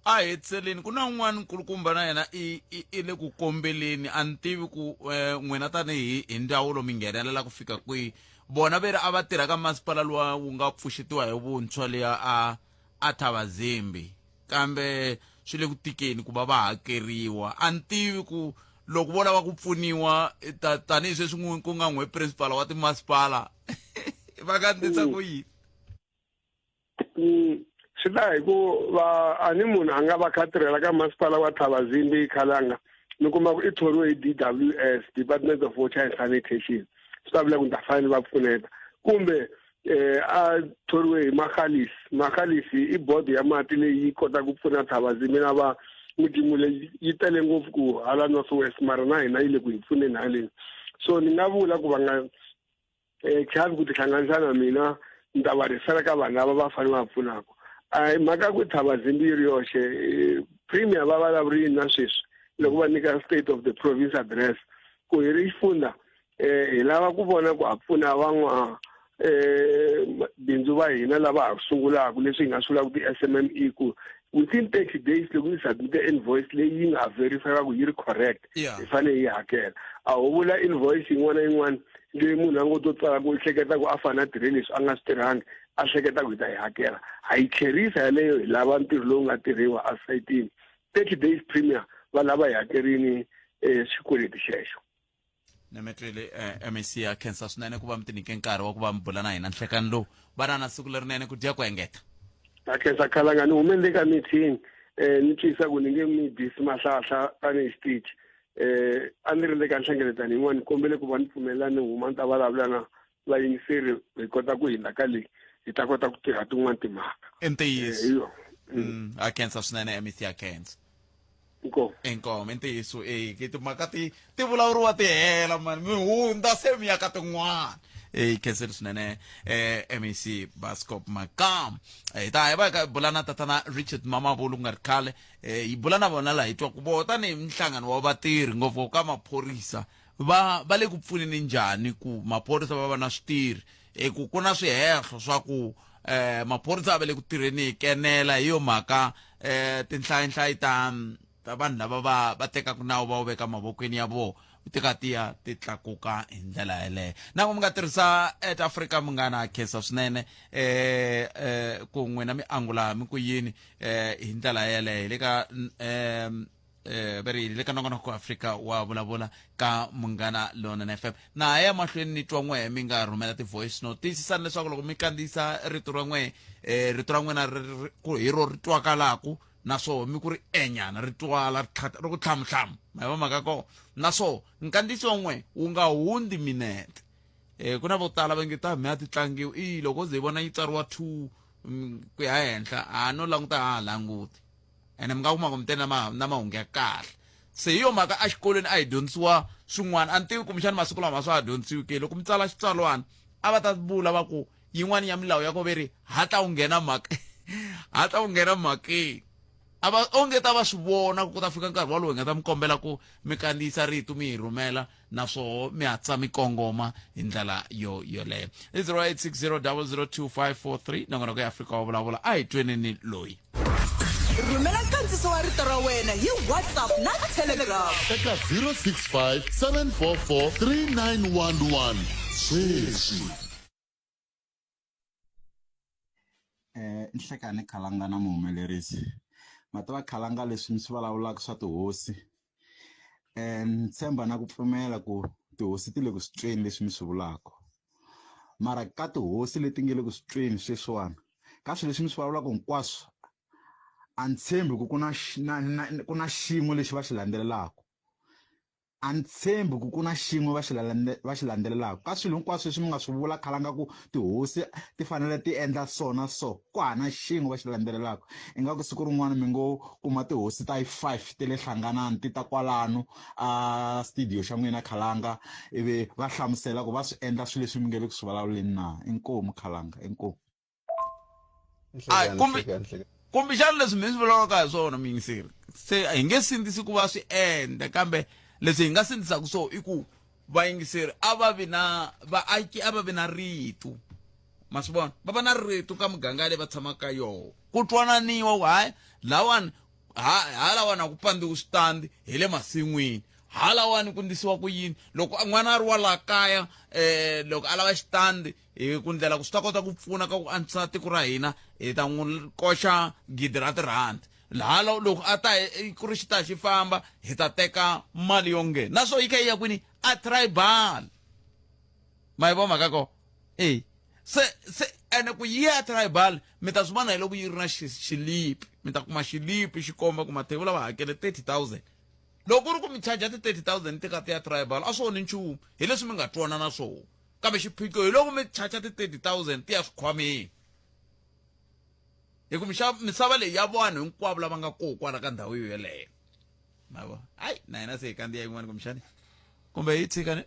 a hetseleni ku na un'wana nkulukumba na yena i le ku kombeleni a ni tivi ku n'wina tanihi hi ndzawulo mi nghenelela ku fika kwihi bona veri a va tirha ka masipala luwa wu nga pfuxetiwa hi vuntshwa leya a Thabazimbi kambe swi le ku tikeni ku va hakeriwa a ni tivi ku loko vo lava ku pfuniwa tanihi sweswi ku nga n'we principal wa timasipala va nga ndlisa ku yini swi ta hi ku a ni munhu a nga va kha tirhela ka masipala wa Thabazimbi khalanga ni kuma ku i thoriwe hi DWS Department of Water and Sanitation swi ta vula ku ni ta fanele va pfuneta kumbe a thoriwe hi Makhalisi i board ya mati leyi kota ku pfuna Thabazimbi na va mudimo leyi yi tele ngopfu ku hala North West mara na hina yi le ku hi pfuneni haleni so ni nga vula ku va nga chavi ku tihlanganisa na mina ni ta va rifela ka vanhu lava va fanele va pfunaka a hi mhaka ku Thabazimbi yi ri yoxe premier va vulavurile na sweswi loko va nyika state of the province address ku hi ri xifunda hi lava ku vona ku ha pfuna van'wana bindzu va hina lava ha sungulaka leswi hi nga swi vula ku ti-SMME ku within 30 days loko yi submite invoice leyi yi nga verify ku yi ri correct hi fanele yi hakela a ho vula invoice yin'wana na yin'wana leyi munhu a ngo to tsala ku hleketa ku a fana tirhe leswi a nga swi tirhangi a hleketa ku hi ta yi hakela ha yi tlherisa yaleyo hi lava ntirho lowu nga tirhiwa a sayitini 30 days premier va lava hi hakerini xikweleti xexo. Nemetlele MEC ya Kansas swinene ku va mi tinike nkarhi wa ku va mi bula na hina nhlekani lowu va na siku lerinene ku dya ku engeta. Khensa Khalanga ni humele ka meeting ni twisa ku ni nge mi disi mahlahla tani speech a ni ri le ka nhlengeletano yin'wana ni kombele ku va ni pfumelela ni huma ni ta vulavula na vayingiseri hi kota ku hindza ka leyi hi ta kota ku tirha tin'wana timhaka. Ntiyiso a Kansas swinene MEC ya Kansas. Inkomo ntiyiso ke timhaka ti vulavuriwa ti hela mani mi hundza se mi ya ka tin'wana. Kensel swinene MEC Baskop Makam ta va ka bulana tatana Richard Mamabolo nga ri khale hi bulana vona la hi twa ku vota ni mhlangano wa vatirhi ngopfu ka maphorisa va le ku pfuneni njhani ku maphorisa va va na switirhi ku ku na swihehlo swa ku maphorisa va le ku tirheni kenela hi yo mhaka tinhlayihlayi ta vanhu lava va tekaku nawu va wu veka mavokweni ya vona tikatiya ti tlakuka hi ndlela yeleyo na ku mi nga tirhisa at Africa munghana Khensa swinene ku n'wina mi angula mi ku yini hi ndlela yeleyo le ka le ka nongonoko Africa wa vulavula ka munghana Lonene FM na ya mahlweni ni twa n'we mi nga rhumela ti voice note tiyisisani leswaku loko mi kandziyisa rito ra n'wina hi ro ri twakalaku naso mi ku ri enyana ri twala ri ku tlhamutlhamu ma va maka ko naso nkandziyiso n'we wu nga hundzi minete ku na vo tala va nge ta mi ya ti tlangiwi loko ze vona yi tsariwa 2 ku ya henhla a no languta languti ene mi nga kuma ku mi tena na mahungu ya kahle se hi yo mhaka a xikolweni a hi dyondzisiwa swin'wana a ni tivi kumbexani masiku lama swa ha dyondzisiwi ke loko mi tsala xitsalwana a va ta vula va ku yin'wana ya milawu ya ko veri hatla wu nghena mhakeni onge ta va swi vona ku ta fika nkarhi walowo hi nga ta mi kombela ku mi kandziyisa rito mi hi rhumela naswo mi hatsa mi kongoma hi ndlela yoleyo 0860002543 nongonoko ya Afrika wa vulavula a hi tweneni loyi rhumela nkandziyiso wa rito ra wena hi WhatsApp na Telegram eka 065 744 3911 sweswi. Nhlekani Khalanga na muhumelerisi matava Khalanga leswi mi swi vulavulaka swa tihosi ni tshemba na ku pfumela ku tihosi ti le ku switreni leswi mi swi vulaka mara ka tihosi leti nge le ku switreni sweswiwana ka swilo leswi mi swi vulavulaka hinkwaswo a ni tshembi ku ku na xiyimo lexi va xi landzelelaka a ni tshembi ku ku na xiyimo va xi landzelelaka ka swilo hinkwaswo leswi mi nga swi vula Khalanga ku tihosi ti fanele ti endla so ku hana xiyimo va xi landzelelaka ingaku siku rin'wana mi ngo kuma tihosi ta 5 ti le hlanganani ti ta kwalano a studio xa n'wina Khalanga ivi va hlamusela ku va swi endla swilo leswi mi nge le ku swi vulavuleni na inkomu Khalanga inkomu. kumbexani leswi mi swi vulavulaka hi swona miyingiseri se hi nge sindzisi ku va swi endla kambe leswi hi nga sindzisaka so i ku vayingiseri vaaki a va vi na rito ma swi vona va va na rito ka muganga leyi va tshamaka yona ku twananiwa ku hayi lawani halawani ku pandziwa switandi hi le masin'wini halawani ku ndlisiwa ku yini loko n'wana a ri wa laha kaya loko a lava xitandi hi ku ndlela ku swi ta kota ku pfuna ka ku antswisa tiko ra hina hi ta n'wi koxa gidi ra tirhandi laha loko a ta ku ri xita xi famba hi ta teka mali yo nghena naswo yi kha yi ya kwini a tribal ma yi vona mhaka ko se ene ku yi ya tribal mi ta swi vona hi loko yi ri na xilipi mi ta kuma xilipi xi komba ku mathebula va hakele 30,000 loko ku ri ku mi charge ti 30,000 ti ka ti ya tribal a swona nchumu hi leswi mi nga twana na swona kambe xiphiqo hi loko mi charge ti 30,000 ti ya swikhwameni hi ku misava leyi ya vanhu hinkwavo lava nga kokwala ka ndhawu yo yeleyo ma vo hayi na hina se hi kandziya yin'wana kumbexani kumbe hi tshika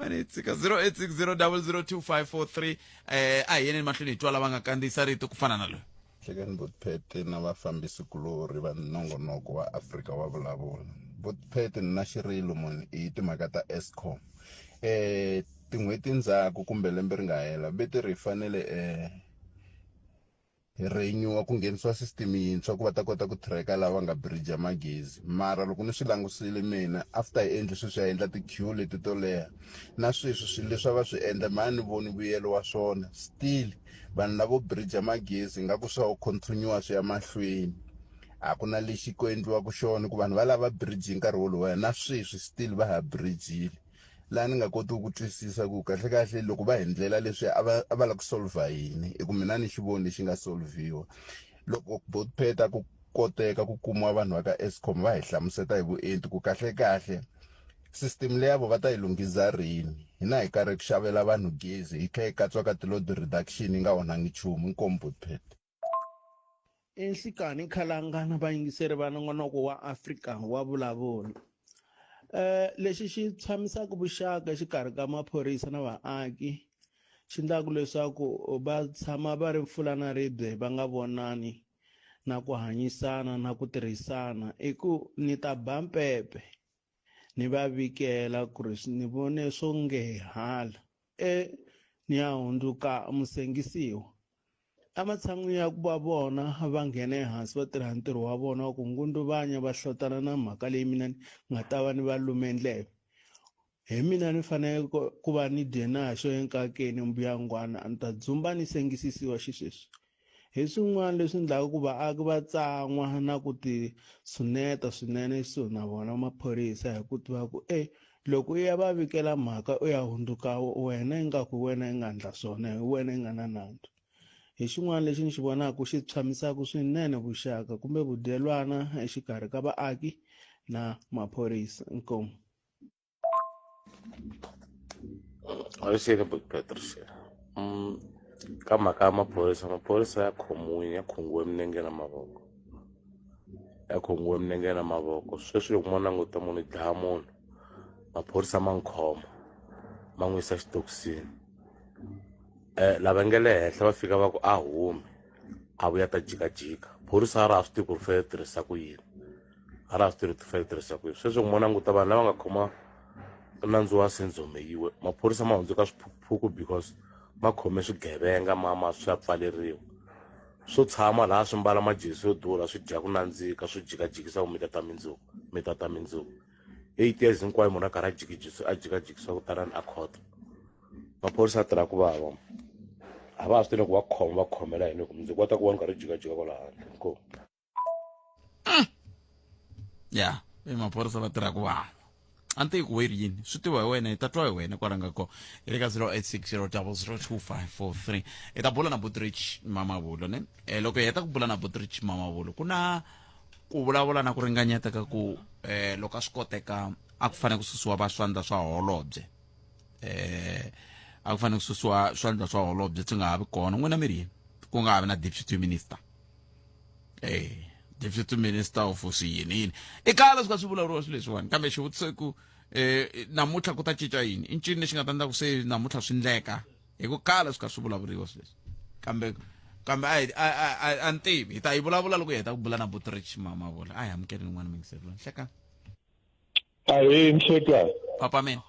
hi tshika 0860002543 a hi yeneni mahlweni hi twa lava nga kandziyisa rito ku fana na loyi Nhlekani Botphete na vafambisi kulori va nongonoko wa Afrika wa vulavula Botphete na xirilo munhu hi timhaka ta Eskom tin'hweti ndzhaku kumbe lembe ri nga hela beti ri fanele renew ku nghenisiwa system yintshwa ku va ta kota ku tracker lava nga bridge magezi mara loko ni swi langusile mina after hi endli sweswi ya endla ti-queue leti to leha na sweswi swilo leswi va swi endla mara ni voni vuyelo wa swona still vanhu lavo bridge magezi nga ku swa continue swi ya mahlweni a ku na lexi ko endliwaka xona ku vanhu va lava bridge nkarhi wolowo na sweswi still va ha bridgile laha ni nga koti ku twisisa ku kahle kahle loko va endlela leswi a va la ku solve yini i ku mina ni xi voni lexi nga solviwa loko Botpet ku koteka ku kuma vanhu va ka Eskom va hi hlamuseta hi vuenti ku kahle kahle system leyi vo va ta yi lunghisa rini hina hi karhi ku xavela vanhu gezi hi kha hi katswa ka ti-load reduction yi nga onhangi nchumu inkomu Botpet. Enhlikani khalangana vayingiseri va nongonoko wa Afrika wa vulavula lexi xi tshamisaka vuxaka xikarhi ka maphorisa na vaaki xi endlaku leswaku va tshama va ri mpfula na ribye va nga vonani na ku hanyisana na ku tirhisana i ku ni ta ba mpepe ni va vikela ku ri ni vone swo ngehala ni ya hundzuka musengisiwa amatshan'wini ya ku va vona va nghena ehansi va tirha ntirho wa vona wa ku ngunduvanya va hlotana na mhaka leyi mina ni nga ta va ni va lume ndleve hi mina ni fanele ku va ni dye na xo enkakeni mbuyangwana a ni ta dzumba ni sengisisiwa xisweswi hi swin'wana leswi endlaka ku vaaki va tsan'wa na ku ti tshuneta swinene so na vona maphorisa hi ku tiva ku loko u ya va vikela mhaka u ya hundzuka wena ingaku wena i nga endla swona hi wena i nga na nandzu hi xin'wana lexi ni xi vonaka xi tshamisaka swinene vuxaka kumbe vudyelwana exikarhi ka vaaki na maphorisa inkomu Avisile Petrus. Ka mhaka ya maphorisa ya khongiwe milenge na mavoko. Ya khongiwe milenge na mavoko. Sweswi loko mo languta munhu dlaya munhu. Maphorisa ma nkhoma. Ma n'wi yisa xitokisini. Lava nge le henhla va fika va ku a humi. A vuya ta jikajika. Phorisa a ra swi tivi ku ri fanele tirhisa ku yini. A ra swi tivi ku fanele tirhisa ku yini. Sweswi loko mo languta vanhu lava nga khoma nandzu wa Senzomeyiwe maphorisa ma hundzuka swiphuku because ma khome swigevenga ma swi pfaleriwa swo tshama laha swi mbala majezi yo durha swi dya ku nandzika swi jikajikisa ku mita ta mindzuku 8 years hinkwayo munhu a karhi a jikajikisa ku tanani a khota maphorisa a tirha ku vava a va swi tivi ku va khomela yini ku ndzi kota ku vona karhi jikajika kwala handle inkomu ya maphorisa va tirha ku vava ante ku werini swi tiva hi wena hi ta twa hi wena kwalanga ko hi le ka 0860002543 hi ta bula na Butterich Mamavulo ne loko hi heta ku bula na Butterich Mamavulo ku na ku vulavula na ku ringanyeta ka ku loko a swi koteka a ku fanele ku susiwa va swandla swa holobye a ku fanele ku susiwa swandla swa holobye swi nga ha vi kona n'wina miri ku nga ha vi na deputy minister deputy minister of yini i kala swi ka swi vulavuriwa swilo leswiwani kambe xivutiso ku namuntlha ku ta cinca yini i ncini lexi nga ta endla ku se namuntlha swi endleka hi ku kala swi ka swi vulavuriwa swilo leswi kambe a ni tivi hi ta yi vulavula loko hi heta ku bula na Butterich Mamavulo a hi amukeli n'wana mingiseri loyi hlekani ahee nhlekani papa mina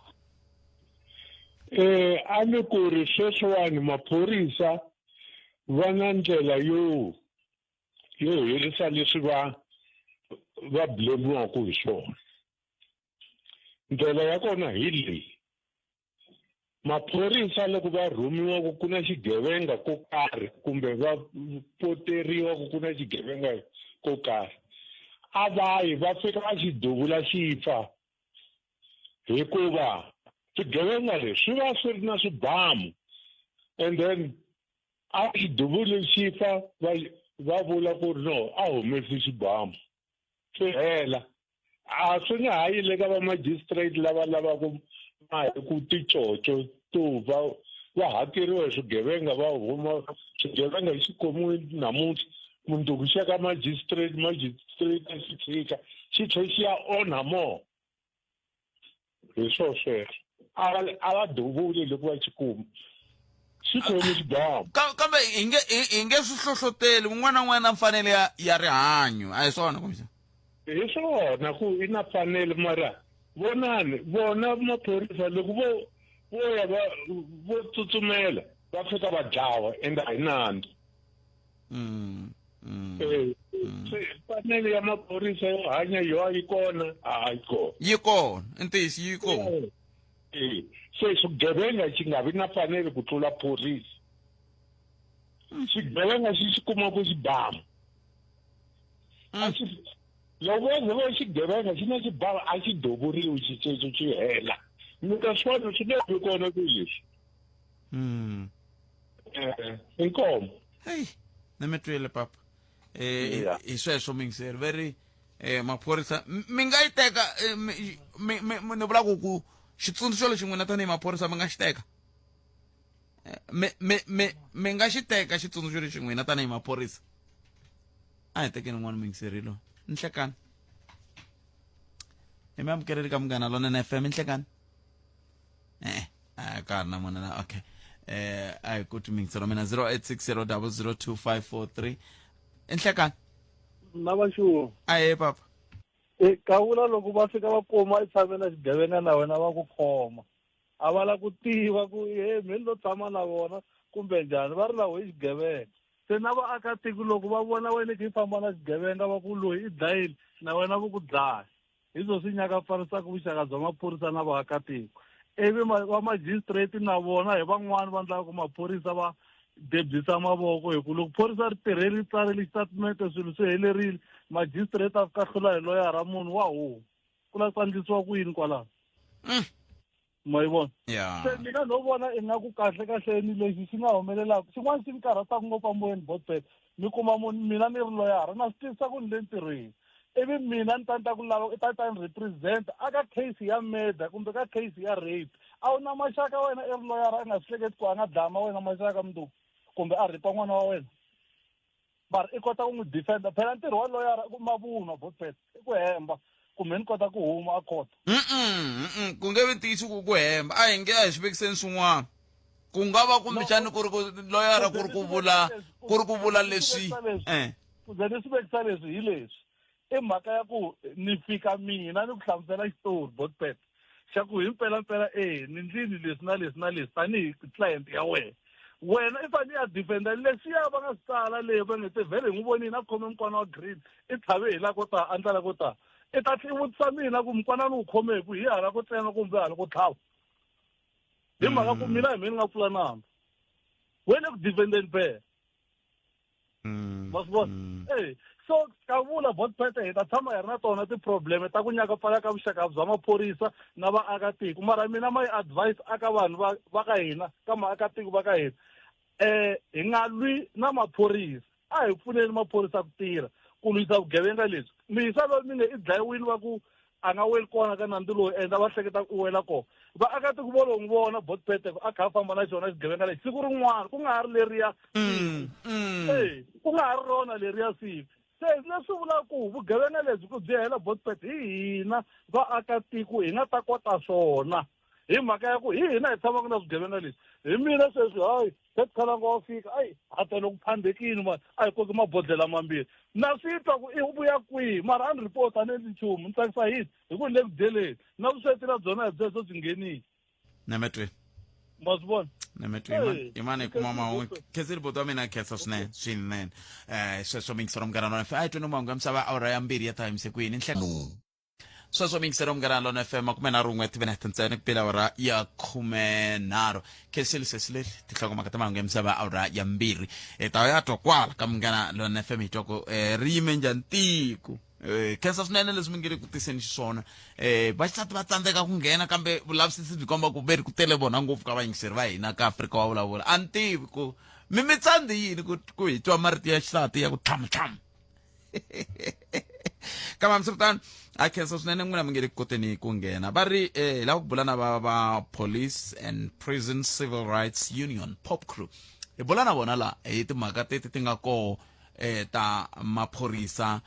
a ni ku ri sweswiwani maphorisa va na ndlela yo herisa leswi va blemiwaka hi swona ndlela ya kona hi leyi maphorisa loko va rhumiwa ku na xigevenga ko karhi kumbe va poteriwa ku na xigevenga ko karhi a va fika va xi duvula xi fa hikuva swigevenga leswi swi va swi ri na swibamu and then a xi duvule xi fa va vula ku ri no a humesi xibamu swi hela a swi nga ha yi le ka va-magistrate lava lavaka ku ticoco to va hakeriwa hi swigevenga va huma swigevenga xi khomiwe namuntlha mundzuku xa ka magistrate a xi tshika xi tlhe xi ya onha more hi swo sweswo a va duvule loko va xi kuma xi khomi xibamu kambe hi nge swi hlohloteli un'wana na un'wana na mfanelo ya rihanyo a hi swona komisa hi swona ku i na mfanelo mara vona maphorisa loko vo ya vo tsutsumela va fika va dlawa ende a hi nandzu mfanelo ya maphorisa yo hanya yo yi kona a yi kona i ntiyiso yi kona se swigevenga xi nga vi na mfanelo ku tlula phorisa xigevenga xi kuma ku xibamu loko va xigevenga xi na xibava a xi dovuriwi xi hela mina swona swi nge kona ku lexi inkomo hey na mi twile papa hi sweswo mingiseri very maphorisa mi nga yi teka ni vula ku xitsundzuxo lexi n'wina tanihi maphorisa mi nga xi teka mi nga xi teka xitsundzuxo lexi n'wina tanihi maphorisa a hi tekeni n'wana mingiseri loyi Nhlekani hi mi amukeleli ka Munghana Lonene FM Nhlekani ka ha ri na mona na okay a hi kuti mingisero mina 0860002543 Nhlekani na vaxuwo aye papa ka vula loko va fika va kuma tshamela xigevenga na wena va ku khoma a va la ku tiva ku mi lo tshama na vona kumbe njhani va ri laho hi xigevenga se na vaakatiko loko va vona wena khi famba na xigevenga va ku loyi i dlayile na wena va ku dlaya hi zo swi nyakapfarisaka vuxaka bya maphorisa na vaakatiko ivi va magistrate na vona hi van'wani va endlaka ku maphorisa va debisa mavoko hi ku loko phorisa ri tirheli tsarile xitatimende swilo swi helerile magistrate a fika hlula hi loyara munhu wa homu ku la tsandzisiwa ku yini kwalaho ma yi vona se mina no vona ingaku kahlekahleni lexi xi nga humelelaka xin'wana xi ni karhataka ngopfu amoyeni botbet mi kuma munhu mina ni ri loyara na swi tivisa ku ni le ntirhweni ivi mina ni ta ku lava i ta ni represent aka case ya murder kumbe ka case ya rape a wu na maxaka wena i ri loyara a nga swi hleketi ku a nga dlama wena maxaka mundzuku kumbe a ripa n'wana wa wena mara i kota ku n'wi defenda phela ntirho wa loyara ku mavunwa botbet i ku hemba kumbe ni kota ku huma a kota ku nge vi ntiyisi ku hemba a hi nge a hi swi vekiseni swin'wana ku nga va kumbexani ku ri ku loyara ku ri ku vula leswi ku ze ni swi vekisa leswi hi leswi i mhaka ya ku ni fika mina ni ku hlamusela xitori botpet xa ku hi mpelampela ni ndlini leswi na leswi na leswi tanihi client ya wena i fanele ya defenda leswiya va nga swi tsala leyi va nge te vhele hi n'wi vonini a khome mukwana wa green i tlhave hi la ko ta a ndlela ko ta i ta vutisa mina ku mukwana ni wu khome hi ku hi hala ku tsenga kumbe hala ku tlhava hi mhaka ku mina hi mi ni nga pfula namba we le ku defendeni phela ma swi vona so ka vula botpet hi ta tshama hi ri na tona ti-problem ta ku nyakapfala ka vuxaka bya maphorisa na vaakatiko mara mina my advice aka vanhu va ka hina ka maakatiko va ka hina hi nga lwi na maphorisa a hi pfuneni maphorisa ku tirha ku lwisa vugevenga lebyi misa loyi mi nge i dlayiwile va ku a nga weli kona ka nandzu lowu endla va hleketa ku wela kona vaakatiko vo lo n'wi vona botpet a kha a famba na xona xigevenga lexi siku rin'wana ku nga ha ri leriya ku nga ha ri rona leriya siku se leswi vulaka ku vugevenga lebyi ku byi hela botpet hi hina vaakatiko hi nga ta kota swona hi mhaka ya ku hi hina hi tshamaka na swigevenga leswi hi mina sweswi hayi se tikhalanga wa fika ayi a tele ku phandekini mani a hi koki mabodlela mambirhi na swi twa ku i vuya kwihi mara a ni report a ni endli nchumu ni tsakisa yini hi ku ni le ku dyeleni na vusweti na byona hi byeswo byi ngenile nemetweni ma swi vona nemetweni imani hi kuma mahungu khenseli boto wa mina khensa swinene sweswo mingisero Munghana Lonene FM a hi tweni mahungu ya misava awara ya mbirhi ya ta yimisekwini sweswo mingisero Munghana Lonene FM 11 timinete ntsena ku pela awara ya 13 khenseli sesileri tinhlokomhaka ta mahungu ya misava awara ya mbirhi ta ya twa kwala ka Munghana Lonene FM hi twa ku ri yime njhani tiko khensa swinene leswi mi nge le ku tiseni xiswona vaxisati va tsandzeka ku nghena kambe vulavisisi byi komba ku veri ku tele vona ngopfu ka vayingiseri va hina ka Afrika wa vulavula a ni tivi ku mi tsandzi yini ku hi twa marito ya xisati ya ku thamu kambe hambiswiritano a khensa swinene n'wina mi nge le ku koteni ku nghena va ri hi lava ku bula na va Police and Prison Civil Rights Union POPCRU hi bula na vona laha hi timhaka teti ti nga koho ta maphorisa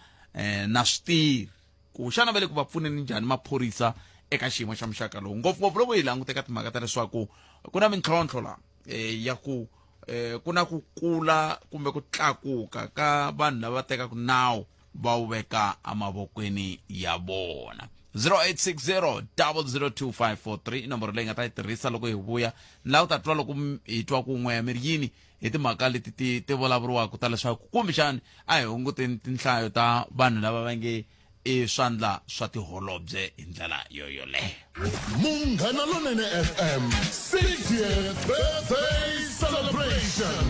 na switirhi ku xana va le ku va pfuneni njhani maphorisa eka xiyimo xa muxaka lowu ngopfungopfu loko hi langute ka timhaka ta leswaku ku na mintlhontlho laha ya ku ku na ku kula kumbe ku tlakuka ka vanhu lava tekaka nawu va wu veka emavokweni ya vona 0860002543 nomboro leyi nga ta yi tirhisa loko hi vuya laha u ta twa loko hi twa kun'we mi ri yini hi timhaka leti ti vulavuriwaka ta leswaku kumbexani a hi hunguteni tinhlayo ta vanhu lava va nge swandla swa tiholobye hi ndlela yoyoleyo Munghana Lonene FM 60th birthday celebration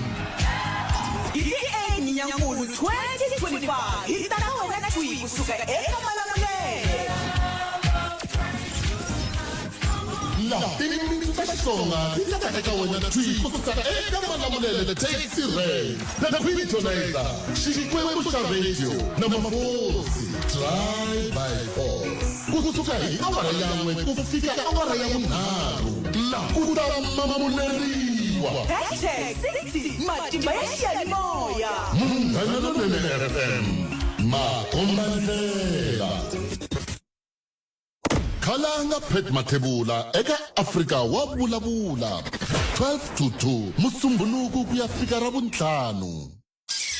Nyankulu 2025 hitana wena twi kusuka eka Malamulele. Laha ta Xitsonga ti ta eka wena twi kusuka eka Malamulele the Taxi Ray, the Queen Tonaiza, Xikwembu xa radio na Mafosi Drive by Force. Kusuka hi awara yan'we ku fika awara ya vunharhu laha ku ta mamuleriwa. #60 matimba ya xiyanimoya. Munghana Lonene FM Makombandlela. Khalanga Pet Mathebula eka Afrika wa vulavula 12 to 2 Musumbhunuku ku ya fika Ravuntlhanu.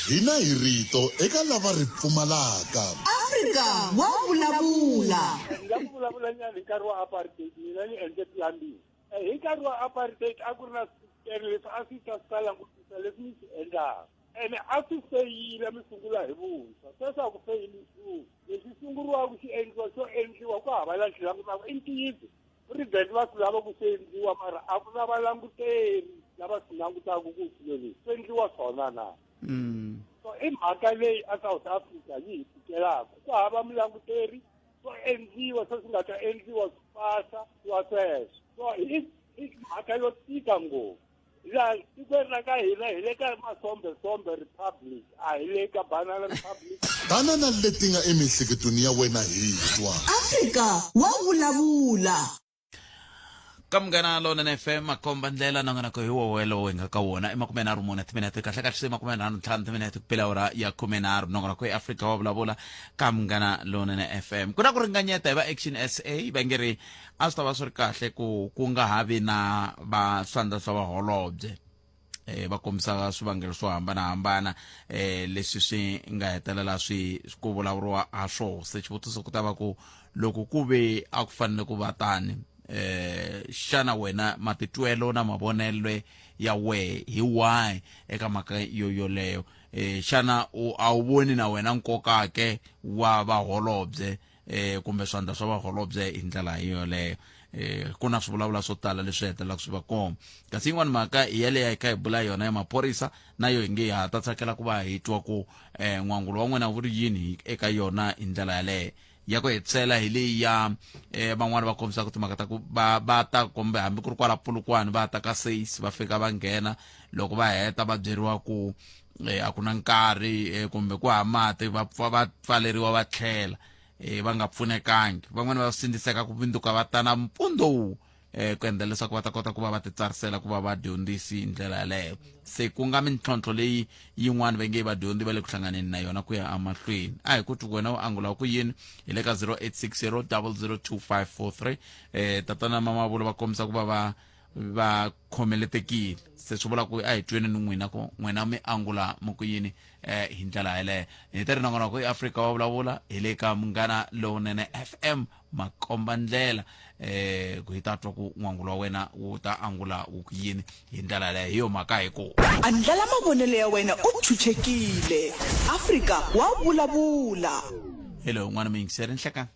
Hina hi rito eka lava ri pfumalaka. Afrika wa vulavula. Nga vulavula nyana hi nkarhi wa apartheid mina ni endle plumbing. Hi nkarhi wa apartheid a ku ri na leswi a swi ta sala langutisa leswi ni swi endlaka. Ene a swi feyile mi sungula hi vuntshwa. Sweswi a ku feyili nchumu. Leswi sunguriwaka xi endliwa xo endliwa ku hava la xi langutaka i ntiyiso. President va swi lava ku swi endliwa mara a ku na valanguteri lava swi langutaka ku swilo leswi swi endliwa swona na. So i mhaka leyi a South Africa yi hi tikelaka ku hava mulanguteri swo endliwa swi nga ta endliwa swi pasa wa sweswo. So i mhaka yo tika ngopfu. La tikweni ra ka hina hi le ka Masombe Republic a hi le ka Banana Republic. Banana leti nga emihleketweni ya wena hi twa. Afrika wa vulavula. Kamgana Lonene FM Makombandlela nangana ko hiwo welo wenga ka wona emakumena rumona timinete kahle kahle makumena ntlhanu timinete kupela ora ya kumenaro nangana ko Africa wa vulavula kamgana Lonene FM kuna ku ringanyeta hi va Action SA vangeri a swi ta va swi ri kahle ku nga havi na va swandla swa vaholobye va kombisa swivangelo swo hambanahambana leswi swi nga hetelela swi ku vulavuriwa a swo se xivutiso ku ta va ku loko ku ve a ku fanele ku va tani xana wena matitwelo na mavonelo ya we hi why eka mhaka yoleyo xana a wu voni na wena nkoka ke wa vaholobye kumbe swandla swa vaholobye hi ndlela yoleyo ku na swivulavula swo tala leswi hetelelaka swi va kona kasi yin'wana mhaka hi yaleyo hi ka hi bula yona ya maphorisa na yo hi nge ha ta tsakela ku va hi twa ku n'wangulo wa n'wina wu ri yini eka yona hi ndlela yaleyo ya ku hetsela hi leyi ya van'wana va kombisaka timhaka ta ku va ta kumbe hambi ku ri kwala Polokwane va ta ka SACE va fika va nghena loko va heta va byeriwa ku a ku na nkarhi kumbe ku ha mati va pfaleriwa va tlhela va nga pfunekangi van'wana va sindziseka ku vinduka va ta na mpfundo ku endla leswaku va ta kota ku va va titsarisela ku va vadyondzisi hi ndlela yaleyo se ku nga mintlhontlho leyi yin'wana va nge vadyondzi va le ku hlanganeni na yona ku ya amahlweni a hi ku twi wena u angula ku yini hi le ka 0860 002543 tatana Mamavulo va kombisa ku va khomeletekile se swi vula ku a hi tweni ni n'wina ku n'wina mi angula mo ku yini hi ndlela yaleyo hi ta ri nangona ku Africa wa vulavula hi le ka Munghana Lonene FM Makombandlela ku hi ta twa ku n'wangulo wa wena wu ta angula ku yini hi ndlela yaleyo hi yo mhaka hi ku andlala mavonelo ya wena u chuchekile Africa wa vulavula. hello n'wana mi yingiseri nhlekani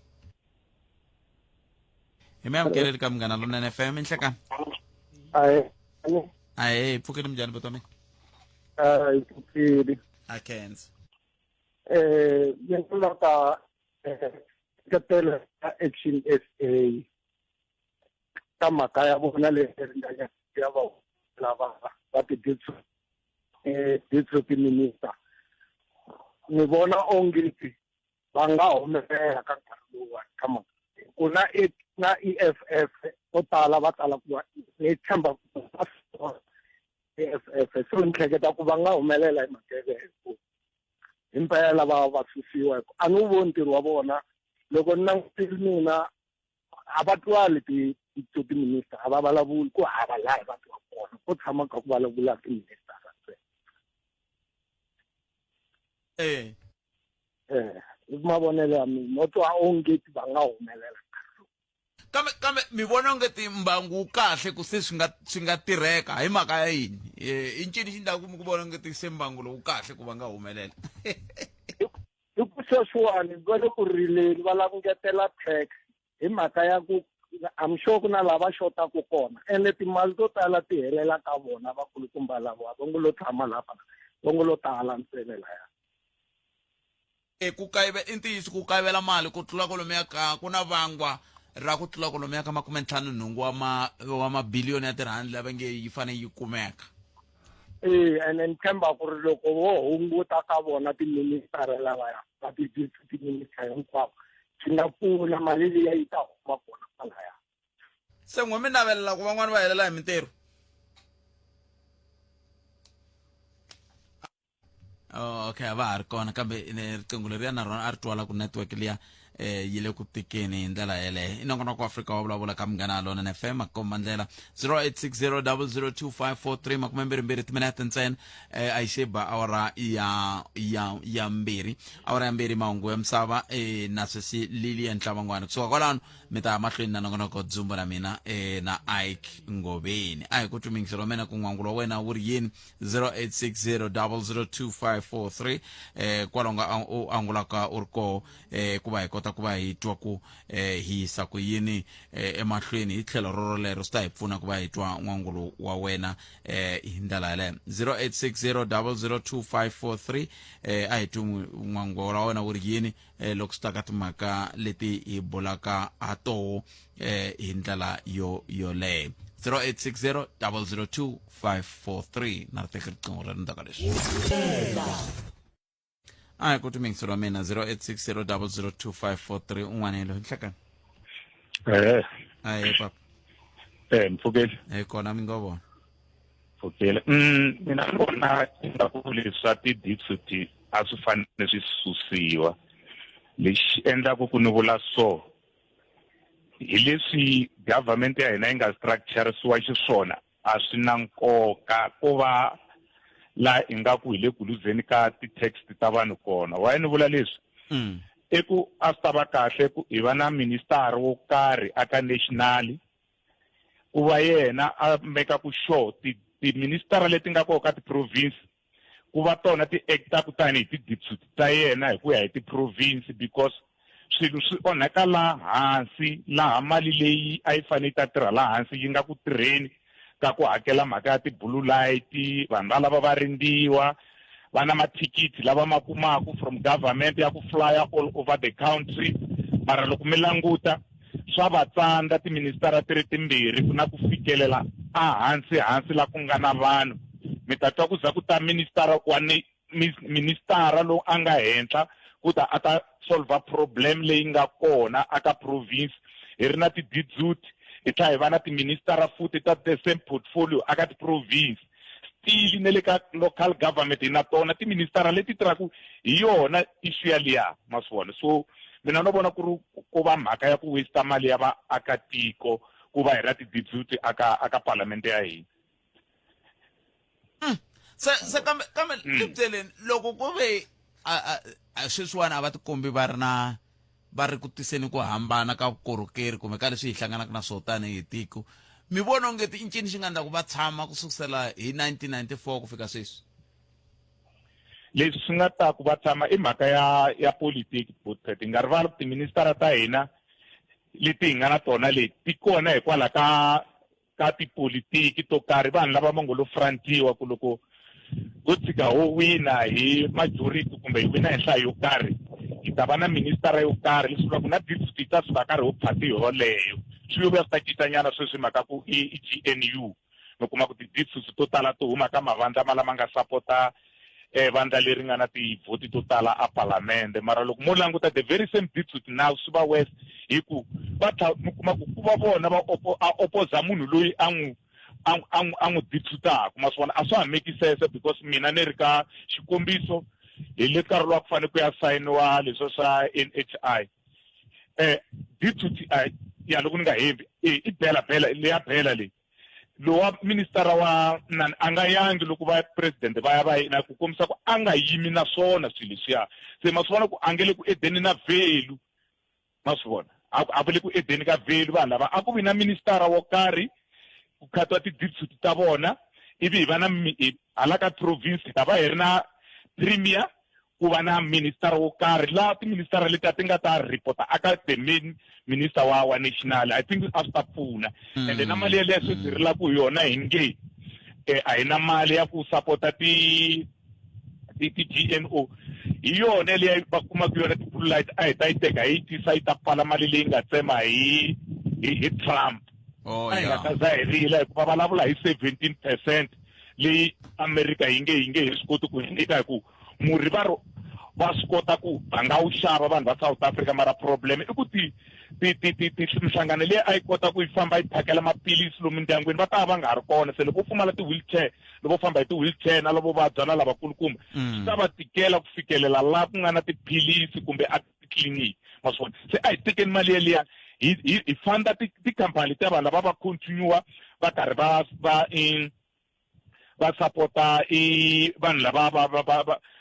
hi mi amukeleli ka Munghana Lonene FM nhlekani aye pfukeni mjani botome Ipupili. I can't. Yenza ka katela Action SA kama kaya bona le ngaya ya ba lava district minister ni bona onge va nga humelela ka nkarhi lowa kama kuna na EFF o tala va tala ku ni tshemba EFF so nhleketa ku va nga humelela hi makeke impela va susiwa a ni voni ntirho wa vona loko ni langutile mina a va twali ti-minister a va vulavuli ku hava laha va twa kona ko tshama ka ku vulavula ti-minister hi mavonelo ya mina no twa onge va nga humelela kambe mi vona ngati mbangu kahle ku se swi nga tirheka hi mhaka ya yini i ncini xi ndlaku mi ku vona ngati se mbangu lowu kahle ku va nga humelela hi ku sweswiwani va le ku rileni va lava ngetela tax hi mhaka ya ku I'm sure ku na lava xotaku kona ene timali to tala ti helela ka vona vakulukumba lava va ngo lo tshama lapa va ngo lo tala ntsena laya ku kayivela intiyiso ku kayivela mali ku tlula kolomo ka ku na vangwa ra ku tlula kolomo ya ka 55 wa mabiliyoni ya tirhandi lava nge yi fane yi kumeka. And then tshemba ku ri loko vo hunguta ka vona tiministara lavaya va tiministara hinkwavo swi nga pfuna mali leyi yi ta huma kona kwalaya. Se n'we mi navelela ku van'wani va helela hi mintirho. Okay, va ha ri kona kambe riqingho leriya na rona a ri twala ku network liya yi le ku tikeni hi ndlela yeleyo. Inongonoko wa Afrika wa vulavula ka Munghana Lonene FM makomba ndlela 0860002543 makumembirhi timinete ntsena a yi xeba awara ya mbirhi awara ya mbirhi mahungu ya misava na sesi Lilian Nhlabangwani kusuka kwalano mi ta mahlweni na nongonoko dzumba na mina na Ike Ngobeni a hi ku tumingiselo mena ku n'wangulo wa wena wu ri yini 0860002543 kwalonga u angulaka u ri koho ku va hi kota ku va hi twa ku hi hisa ku yini emahlweni hi tlhelo rorolero swi ta hi pfuna ku va hi twa n'wangulo wa wena hi ndlela yaleyo 0860002543 a hi twi n'wangulo wa wena wu ri yini loko swi ta ka timhaka leti hi bulaka ha toho hi ndlela yoleyo 0860002543 na ri teka riqingho ra ndaka leswi a hi ku tumingiselo wa mina 0860002543 un'wana helo nhlakani aye papa Mfukeli kona mi ngo vona Mfukeli mina ni vona ingaku leswa ti-deputy a swi fanele swi susiwa lexi endlaku ku ni vula so hi leswi government ya hina yi nga structuresiwa xiswona a swi na nkoka ku va la ingaku hi le ku luzeni ka ti-text ta vanhu kona wa ni vula leswi eku a swi ta va kahle ku hi va na minister wo karhi aka national ku va yena a make ku sure ti-minister leti nga koho ka ti-province ku va tona ti-acta kutani hi ti-deputy ta yena hi ku ya hi ti-province because swilo swi onhaka laha hansi laha mali leyi a yi fanele ta tirha laha hansi yi nga ku tirheni ka ku hakela mhaka ya ti-blue light vanhu va lava va rindiwa va na mathikithi lava ma kumaku from government ya ku flyer all over the country mara loko mi languta swa va tsandza tiministara ti ri timbirhi ku na ku fikelela hansi la ku nga na vanhu mi ta twa ku za ku ta ministara lowu a nga henhla ku ta a ta solve problem leyi nga kona aka province hi ri na ti-deputy hi tlha hi va na tiministara futhi ta the same portfolio aka ti-province still ne le ka local government hi na tona tiministara leti tirhaku hi yona issue yaliya ma swi vona so mina no vona ku va mhaka ya ku waste mali ya vaakatiko ku va hi ra ti-deputy aka parliament ya hina se kambe tibyeleni loko ku ve sweswiwani a va tikombi va ri ku tiseni ku hambana ka vukorhokeri kumbe ka leswi hi hlanganaka na swo tani hi tiko mi vona onge i ncini xi nga endla ku va tshama ku sukusela hi 1994 ku fika sweswi leswi swi nga ta ku va tshama i mhaka ya politiki hi nga rivali tiministara ta hina leti hi nga na tona leti ti kona hikwalaho ka tipolitiki to karhi vanhu lava va ngo lo frontiwa ku loko go tshika ho wina hi majority kumbe hi wina hi nhlayo yo karhi hi ta va na ministara yo karhi leswi vulaka na deputy ta swi va karhi ho phati yoleyo swi yo vuya swi ta cincanyana sweswi mhaka ku i GNU mi kuma ku ti-deputy to tala to huma ka mavandla malama nga sapota vandla leri nga na tivhoti to tala a palamende mara loko mo languta the very same deputy now swi va west hi ku va mi kuma ku va vona va opoza munhu loyi a n'wi deputaku ma swi vona a swa ha make sense because mina ni ri ka xikombiso hi le nkarhi lowa ku fanele ku ya sayiniwa leswo swa NHI deputy ya loko ni nga hembi i bela leya bela leyi lowa ministara wa a nga yangi loko va president va ya va yina ku kombisa ku a nga yimi na swona swilo leswiya se ma swi vona ku a nge le ku edeni na value ma swi vona a vule ku edeni ka value vanhu lava a ku vi na ministara wo karhi ku khatiwa ti-deputy ta vona ivi hi va na hala ka province hi ta va hi ri na premier ku va na ministara wo karhi laha tiministara leti ti nga ta report aka the main minister wa national I think a swi ta pfuna ende na mali yaleyo swi sirhelelaku hi yona hi nge a hi na mali ya ku sapota ti-GMO hi yona leyi va kumaka yona ti-blue light a hi ta yi teka hi tisa yi ta pfala mali leyi nga tsema hi Trump a hi nga ta za hi rila hikuva vulavula hi 17% leyi America yi nge hi swi koti ku nyika hi ku murhi va swi kota ku va nga wu xava vanhu va South Africa mara problem i ku minhlangano leyi a yi kota ku yi famba yi phakela maphilisi lomu mindyangwini va ta va nga ha ri kona se loko u pfumala ti-wheelchair loko famba hi ti-wheelchair na lavo vabya na lavakulukumba swi ta va tikela ku fikelela laha ku nga na tiphilisi kumbe a titliliniki ma swi vona se a hi tekeni mali yeliya hi fanda tikhampani letiya vanhu lava va continue va karhi va sapota vanhu lava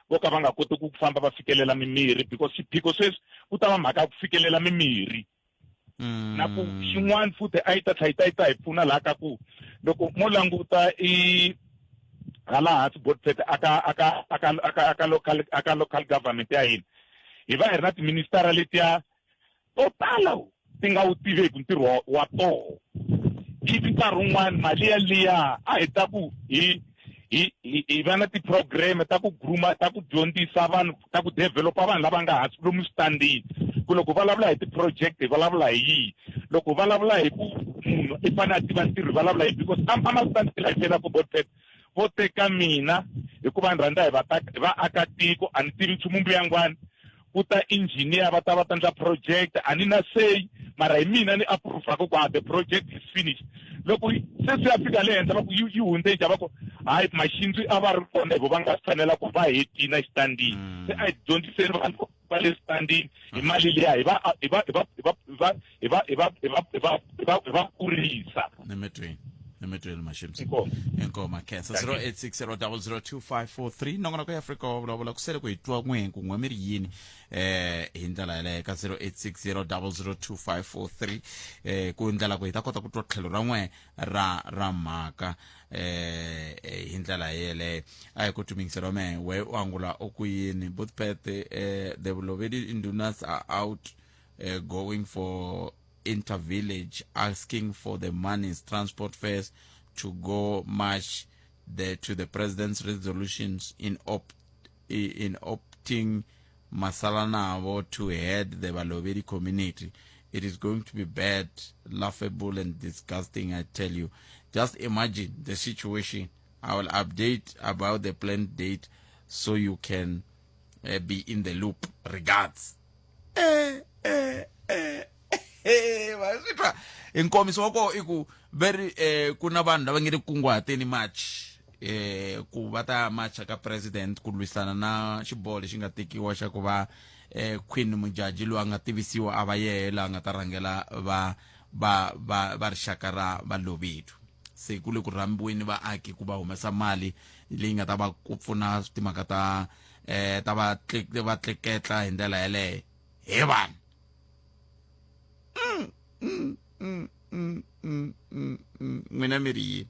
vo ka va nga koti ku famba va fikelela mimirhi because xiphiqo sweswi ku ta va mhaka ya ku fikelela mimirhi na ku xin'wana futhi a yi ta tlha yi ta hi pfuna laha ka ku loko mo languta hala hansi Botphet aka local government ya hina hi va hi ri na tiministara letiya to tala ti nga wu tiveki ntirho wa toho ivi nkarhi wun'wana mali yaliya a hi ta ku hi va na ti-program ta ku grooma ta ku dyondzisa vanhu ta ku developa vanhu lava nga hansi lomu switandini ku loko vulavula hi ti-project hi vulavula hi yihi loko vulavula hi ku munhu i fanele a tiva ntirho hi vulavula hi because amasitandi laifela ku Botphet vo teka mina hikuva ni rhandza hi vaakatiko a ni tivi nchumu mbuyangwani ku ta engineer va ta endla project a ni na say mara hi mina ni approve ku the project is finished loko se swi ya fika le henhla va ku yi hundze yi va ku hayi maxindzwi a va ri kona hikuva va nga fanela ku va hetina xitandini se a hi dyondziseni vanhu va le xitandini hi mali liya hi va kurisa Nemetweni mashimsi enkoma khetsa 0860002543 nongonoko ya Afrika wa vulavula ku sele ku hitwa n'wenku n'we ri yini hi ndlela yaleyo ka 0860002543 ku ndlela ku hi ta kota ku twa tlhelo ra n'we ra mhaka hi ndlela yeleyo a hi ku tumingiseriwa mehe we u angula oku yini Botphet the Bolobedu indunas are out going for inter-village asking for the money's transport fares to go march to the president's resolutions in opting Masalanabo to head the Balobedu community. It is going to be bad, laughable and disgusting, I tell you. Just imagine the situation. I will update about the planned date so you can be in the loop. Regards. Inkomiso wako iku very kuna vanhu lava nge ri kunguhateni march ku va ta marcha ka president ku lwisana na xiboho lexi nga tekiwa xa ku va Queen Modjadji loyi a nga tivisiwa a va yena a nga ta rhangela va rixaka ra Balobedu se ku le ku rambiweni vaaki ku va humesa mali leyi nga ta va ku pfuna timhaka ta va tleketla hi ndlela yaleyo hi vanhu Mina mi ri yini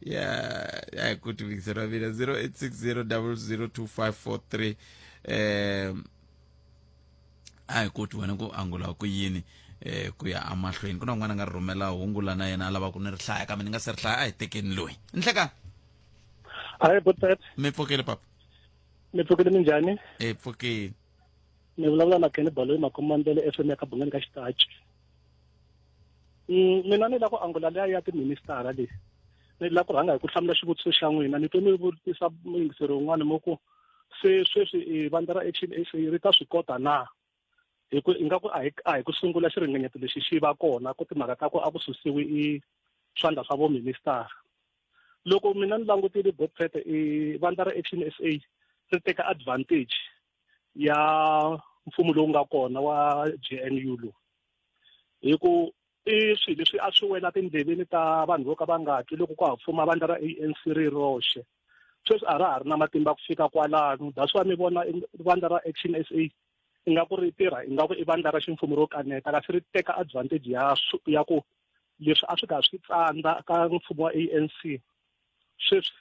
ya ku tumingiseriwa mina 0860002543 a hi koti wena ku angula ku yini ku ya amahlweni ku na n'wana nga ri rhumela hungula na yena a lava ku ni ri hlaya kambe ni nga se ri hlaya a hi tekeni loyi ni hleka hayi Botphet mi pfukile papa mi pfukile minjhani pfukile ni vulavula na Kenny Baloyi makomandele FM ya ka Bongani ka Xitachi mina ni la ku angula leya ya tiministara leyi ni la ku rhanga hi ku hlamula xivutiso xa n'wina ni twe mi vutisa muyingiseri wun'wana mo ku se sweswi vandla ra Action SA ri ta swi kota na hi ku ingaku a hi ku sungula xiringanyeto lexi xi va kona ku timhaka ta ku a ku susiwi swandla swa vo ministara loko mina ni langutile Botphet vandla ra Action SA ri teka advantage ya mfumo lowu nga kona wa GNU lo hi ku swilo leswi a swi wela tindleveni ta vanhu vo ka va nga twi loko ku ha pfuma vandla ra ANC ri roxe sweswi a ra ha ri na matimba ku fika kwalano that's why mi vona vandla ra Action SA ingaku ri tirha ingaku i vandla ra ximfumo ro kaneta kasi ri teka advantage ya ku leswi a swi ka swi tsandza ka mfumo wa ANC sweswi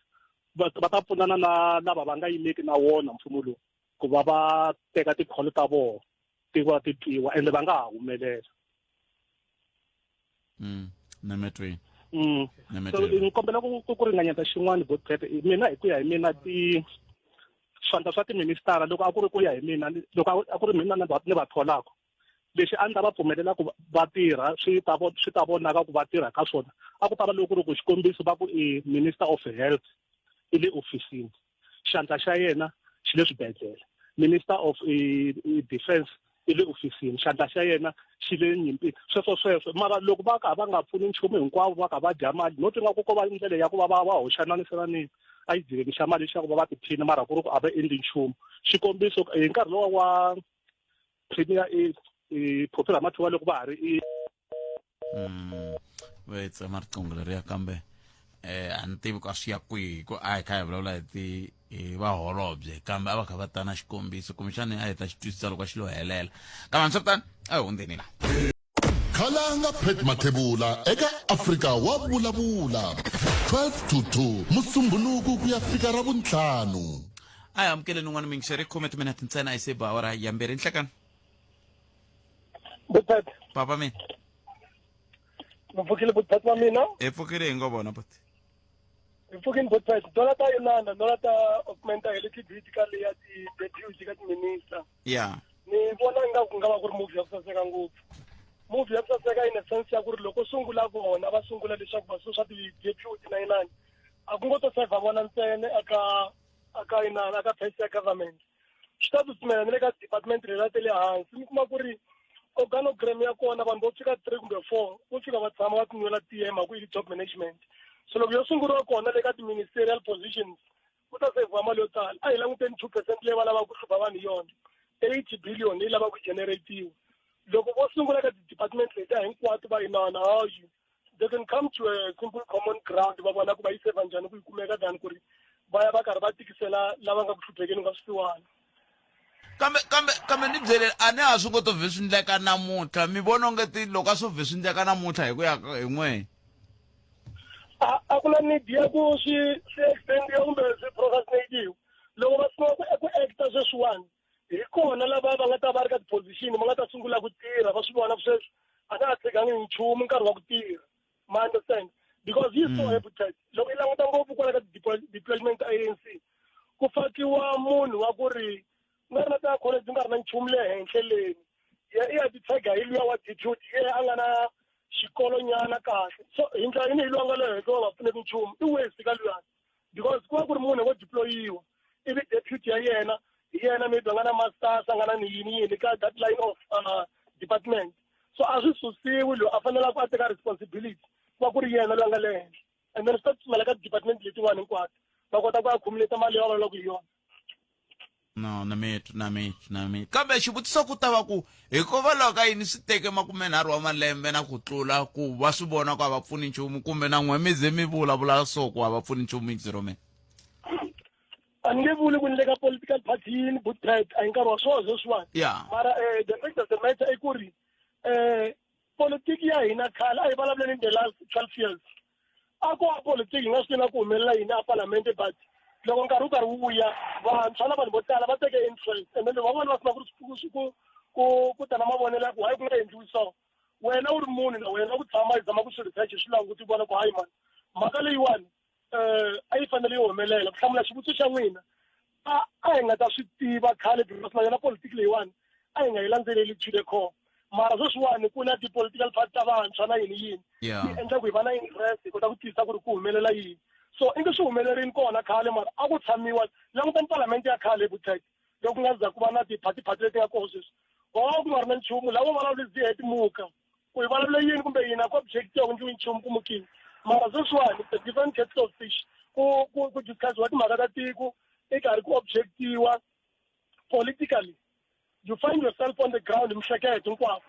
va ta pfunana na lava va nga yimeki na wona mfumo lowu ku va va teka tikholo ta vona ti va ti twiwa ende va nga ha humelela Nemetweni So ngikombela ku ringanyeta xin'wana Bothphethe mina hi ku ya hi mina swandla swa tiministara loko a ku ri ku ya hi mina loko a ku ri mina ni va tholaka lexi a ni ta va pfumelela ku va tirha swi ta vonaka ku va tirha ka swona a ku ta va loko ku ri ku xikombiso va ku i minister of health i le ofisini xandla xa yena xi le swibedhlele minister of defense i le ofisini xandla xa yena xi le nyimpini sweswo mara loko va ka va nga pfuni nchumu hinkwavo va ka va dya mali no twi nga ku ko va ndlela ya ku va hoxananiselani a yi dzileni xa mali xa ku va va tiphina mara ku ri ku a va endli nchumu xikombiso hi nkarhi lowa wa premier popular mathuva loko va ha ri we tsema riqingho leriya kambe a ni tivi ku a swi ya kwihi ku a hi kha hi vulavula hi vaholobye kambe a va kha va ta na xikombiso kumbexani a hi ta xi twisisa loko a xi lo helela kambe ni swi vitani a hi hundzeni la khalanga Pet Mathebula eka Afrika wa vulavula 12 to 2 musumbhunuku ku ya fika ra vuntlhanu a hi amukeleni un'wana mingixeri khume timinete ntsena a yi se ba awara ya mbirhi nhlekani Bothphethe papa mina mi pfukile Bothphethe wa mina hi pfukile hi ngo vona but hi pfukile Bothphethe dola ta inana dola ta augmenta electricity ka leya ti-deputy ka ti-minister ya ni vona nga ku nga va ku ri movie ya ku saseka ngopfu movie ya ku saseka in a sense ya ku ri loko sungula vona va sungula leswaku va swa ti-deputy na inani a ku ngo to serva vona ntsene aka inani aka face ya government swi ta tsutsumela ni le ka department lela te le hansi mi kuma ku ri organogram ya kona vanhu vo fika 3 kumbe 4 vo fika va tshama va tinwela tiyema ku i job management so loko yo sunguriwa kona le ka ti-ministerial positions ku ta seyivhiwa mali yo tala a hi languteni 2% leyi va lavaka ku hlupha vanhu yona 80 billion leyi lavaka ku generatiwa loko vo sungula ka ti-department letiya hinkwato va inana hayi they can come to a simple common ground va vona ku va yi seva njhani ku yi kumeka tani ku ri va ya va karhi va tikisela lava nga ku hluphekeni ka swisiwana kambe ni byele a ni ha swi ngo to vhe swi ndleka namuntlha mi vona ongeti loko a swo vhe swi ndleka namuntlha hi ku ya hi n'wehe a ku na need ya ku swi extendiwa kumbe swi procrastinatiwa loko va sungula ku acta sweswiwani hi kona lava va nga ta va ri ka ti-position va nga ta sungula ku tirha va swi vona ku sweswi a nga ha tsekangi hi nchumu nkarhi wa ku tirha ma understand because yi so habitat loko yi languta ngopfu kwala ka deployment ANC ku fakiwa munhu wa ku ri ku nga ri na ti-college nga ri na nchumu le henhla leni i ya titshega hi luya wa deputy ye a nga na xikolonyana kahle so hi ndlela yini hi luwa nga le henhla wa nga pfuneki nchumu i waste ka luyani because ku va ku ri munhu wo deployiwa ivi deputy ya yena hi yena maybe a nga na masters a nga na ni yini ka that line of department so a swi susiwi loyi a fanelaka a teka responsibility ku va ku ri yena loyi a nga le henhla and then swi ta tsutsumela ka department letin'wana hinkwato va kota ku accumulate mali ya valolaku hi yona no na mitu kambe xivutiso ku ta va ku hikokwalaho ka yini swi teke 30 wa malembe na ku tlula ku va swi vona ku a va pfuni nchumu kumbe na n'we mi ze mi vulavula so ku a va pfuni nchumu yindziro mina a ni nge vuli ku ni le ka political party yini Bothphethe a hi nkarhi wa swona sweswiwani ya mara the fact of the matter i ku ri politiki ya hina khale a hi vulavuleni in the last 12 years a ko wa politiki hi nga swi na ku humelela yini a parlamente but loko nkarhi wu karhi wu vuya vantshwa na vanhu vo tala va teke interest and then van'wani va sima ku ta na mavonelo ya ku hayi ku nga endliwi so wena u ri munhu na wena ku tshama hi zama ku swi research swi languti vona ku hayi mani mhaka leyiwani a yi fanele yi humelela ku hlamula xivutiso xa n'wina a hi nga ta swi tiva khale because na yona politiki leyiwani a hi nga yi landzeleli to the core mara sweswiwani ku na ti-political party ta vantshwa na yini yi endla ku hi va na interest hi kota ku tiyisa ku ri ku humelela yini so i nge swi humelerini kona khale mara a ku tshamiwa languta palamende ya khale Bothphethe loko ku nga za ku va na ti-party leti nga koho sweswi va ku nga ri na nchumu lavo vulavuli hi timuka ku hi vulavule yini kumbe yini ku objective ku ndliwi nchumu ku mukini mara sweswiwani the different kettle of fish ku discussiwa timhaka ta tiko i karhi ku objectiwa politically you find yourself on the ground mihleketo hinkwavo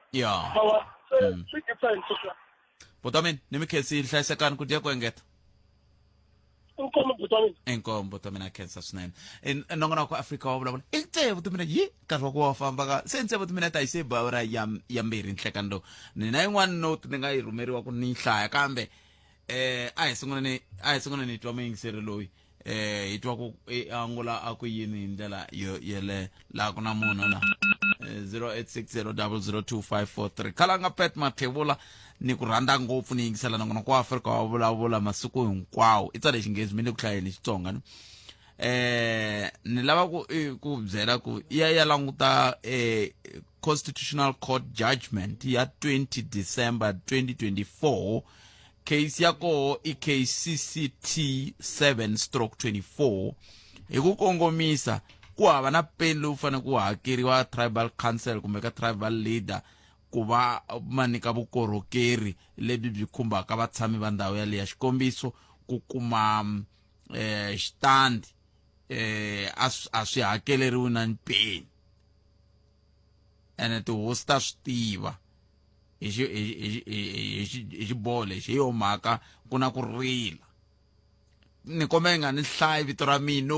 swi different sweswiwani Botamin ni mi khensi hlayisekani ku diya ku engeta inkomo Botamin inkomo Botamin khensa swinene nongona ku Africa wa vulavula i tsevu tumina yi nkarhi wa ku wa famba ka se ntsevu tumina ta hi se bawura ya mbirhi nhlekani lo ni na yin'wana note ni nga yi rhumeriwa ku ni hlaya kambe a hi sungula ni twa muyingiseri loyi hi twa ku angula a ku yini hi ndlela yele laha ku na munhu na 0860002543 Khalanga Pet Mathebula ni ku rhandza ngopfu ni yingisela nangona ku Africa wa vulavula masiku hinkwawo i tsale xinghezi mini ku hlayeni Xitsonga no ni lava ku byela ku ya languta Constitutional Court judgment ya 20 December 2024 case yako i KCCT 7/24 hi ku kongomisa ku hava na peni lowu fanele ku hakeriwa tribal council kumbe ka tribal leader ku va manika vukorhokeri lebyi byi khumbaka vatshami va ndhawu ya leya xikombiso ku kuma xitandi a swi hakeleriwi na peni ene tihosi ta swi tiva hi xiboho lexi hi yo mhaka ku na ku rila ni kombela nga ni hlayi vito ra mina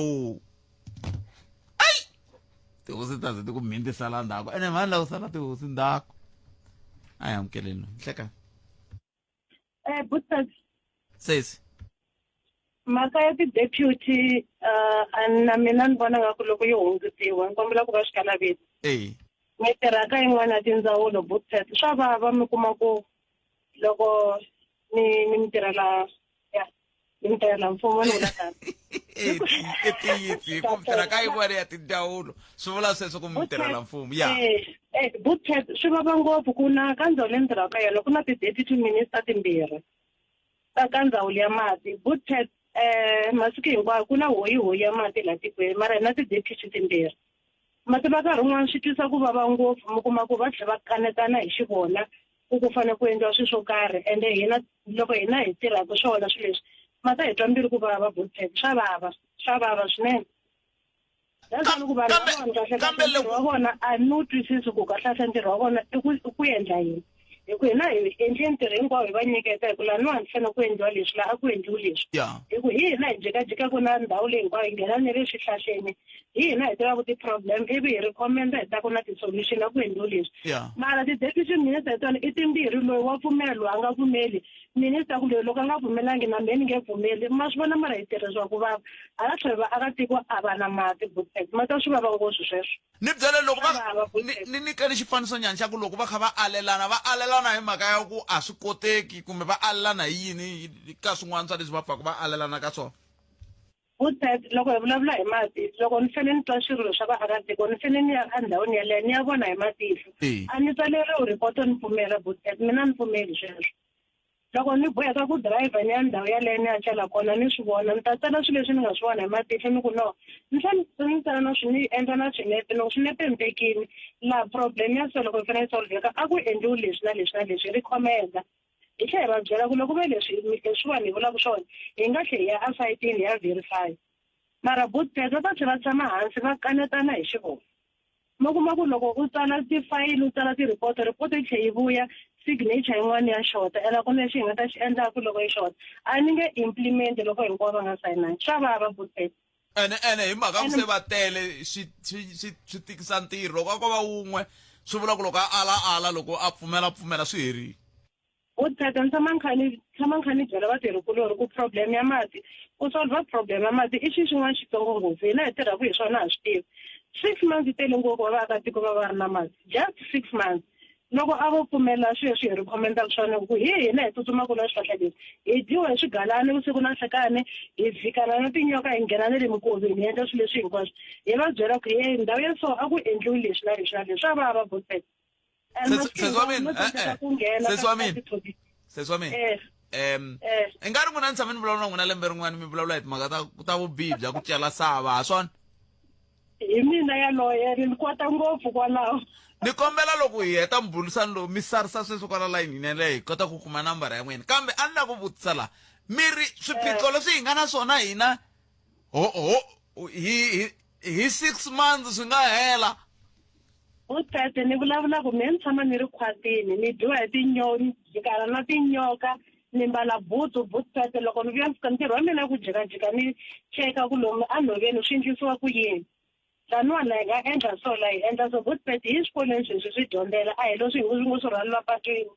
tihosi ta ze ti ku mhintisala ndzhaku ene mani lawu sala tihosi ndzhaku a hi amukeleni hleka sesi mhaka ya ti-deputy na mina ni vona nga ku loko yi hungutiwa ni kombela ku va xikalaviti mi tirha ka yin'wana ya tindzawulo Bootset swa vava mi kuma ku loko ni mi tirhela mfumo ni vula tani tiyitsi ku tirha ka yin'wana ya tindzawulo swi vula sweswo ku mi tirhela mfumo ya Bootset swi vava ngopfu ku na ka ndzawulo ni tirhaka ka yona ku na ti-deputy minister timbirhi ka ndzawulo ya mati Bootset masiku hinkwayo ku na hoyi ya mati laha tikweni mara hi na ti-deputy timbirhi mati va nkarhi wun'wana swi twisa ku vava ngopfu mi kuma ku va tlhela va kanetana hi xivona ku fanele ku endliwa swilo swo karhi ende hina loko hina hi tirhaka swona swilo leswi mata hi twa mbiri ku vava Bootset swa vava swinene kambe ntirho wa vona a ni wu twisisi ku kahlahla ntirho wa vona i ku endla yini hi ku hina hi endle ntirho hinkwawo hi va nyiketa hi ku laniwani fanele ku endliwa leswi laha a ku endliwi leswi hi ku hi hina hi jikajikaku na ndhawu leyi hinkwayo hi nghena ni le swihlahleni hi hina hi tivaka ti-problem ivi hi recommenda hi ta ku na ti-solution a ku endliwi leswi mara ti-deputy minister hi tona i timbirhi loyi wa pfumela loyi a nga pfumeli minister ku loyi loko a nga pfumelangi na mbeni nge pfumeli ma swi vona mara hi tirhisiwa ku vava hala tlhelo vaakatiko a va na mati Bootset mati swi vava ngopfu sweswo ni byele loko ni nyikeni xifaniso nyana xa ku loko va kha va alelana hi mhaka ya ku a swi koteki kumbe va alelana hi yini ka swin'wana swa leswi va pfaka va alelana ka swona Bootset loko hi vulavula hi mati loko ni fanele ni twa swirilo swa vaakatiko ni fanele ni ya endhawini yaleyo ni ya vona hi matihlo a ni tsaleriwi ripoto ni pfumela Bootset mina ni pfumeli sweswo loko ni boheka ku driver ni ya ndhawu yaleyo ni ya chela kona ni swi vona ni ta tsala swilo leswi ni nga swi vona hi matihlo ni ku no ni tlhela ni tsala na ni endla na swinepe loko swinepe ni tekini laha problem ya so loko yi fanele yi solveka a ku endliwi leswi na leswi na leswi hi recommenda hi tlhela hi va byela ku loko ve leswiwani hi vulaka swona hi nga tlhela hi ya asayitini hi ya verify mara Bootset va ta tlhela va tshama hansi va kanetana hi xivona ma kuma ku loko u tsala tifayili u tsala ti-report yi tlhela yi vuya signature yin'wana ya xota ene ku lexi hi nga ta xi endlaku loko yi xota a ni nge implement loko hinkwavo va nga sayinangi swa vava Bootset ene hi mhaka ku se va tele swi tikisa ntirho loko a ko va wun'we swi vula ku loko a ala loko a pfumela swi herile Bootset ni tshama ni kha ni byela vatirhikulori ku problem ya mati ku solve problem ya mati i xi xin'wana xitsongo ngopfu hina hi tirhaku hi swona ha swi tivi 6 months yi tele ngopfu va vaakatiko va ri na mati just 6 months loko a vo pfumela swilo leswi hi recommendaka swona ku hi hina hi tsutsumaka na swihlahla leswi hi dyiwa hi swigalani vusiku na nhlekani hi vhikana na tinyoka hi nghena na le minkoveni hi endla swilo leswi hinkwaswo hi va byela ku ndhawu ya so a ku endliwi leswi na leswi na leswi swa vava Bootset sesi wa mina i nga ri n'wina ni tshame ni vulavula na n'wina lembe rin'wana mi vulavula hi timhaka ta vubihi bya ku cela sava ha swona hi mina yaloye ni kota ngopfu kwalaho ni kombela loko hi heta mbulisano lowu mi sarisa sweswo kwala layinini yaleyo hi kota ku kuma nambara ya n'wina kambe a ni la ku vutisa laha miri swiphiqo leswi hi nga na swona hina hi 6 months swi nga hela Bootset ni vulavula ku me ni tshama ni ri khwatini ni dyiwa hi tinyoka jikana na tinyoka ni mbala butsu Bootset loko ni vuya fika ntirho wa mina ku jikajika ni cheka ku lomu a nhoveni swi endlisiwa ku yini laniwani hi nga endla so la hi endla so Bootset hi swikolweni sweswi swi dyondzela a hi leswi hi ngo swi rhwalela patwini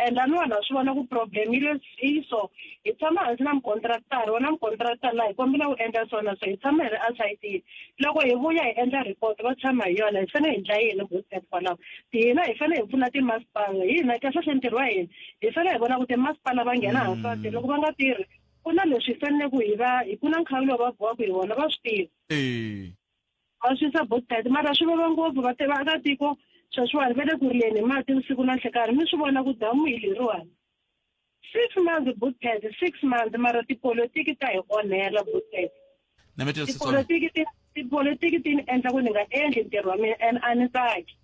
and laniwana swi vona ku problem yi so hi tshama hansi na mukontraktari wona mukontraktari laha hi kombela ku endla swona so hi tshama hi ri asayitini loko hi vuya hi endla report va tshama hi yona hi fanele hi endla yini Bootpet kwalaho hina hi fanele hi pfuna timasipala hina kahlekahle ntirho wa hina hi fanele hi vona ku timasipala va nghena hansi loko va nga tirhi ku na leswi hi fanele ku hi ku na nkhalo lowu va bohaka hi wona va swi tiva a swi sa Bootpet mara swi vava ngopfu vaakatiko sweswiwani va le ku rileni hi mati vusiku na nhlekani mi swi vona ku damu hi leriwani 6 months Bootpet 6 months mara tipolitiki ta hi onhela Bootpet tipolitiki ti ni endla ku ni nga endli ntirho wa mina and a ni tsaki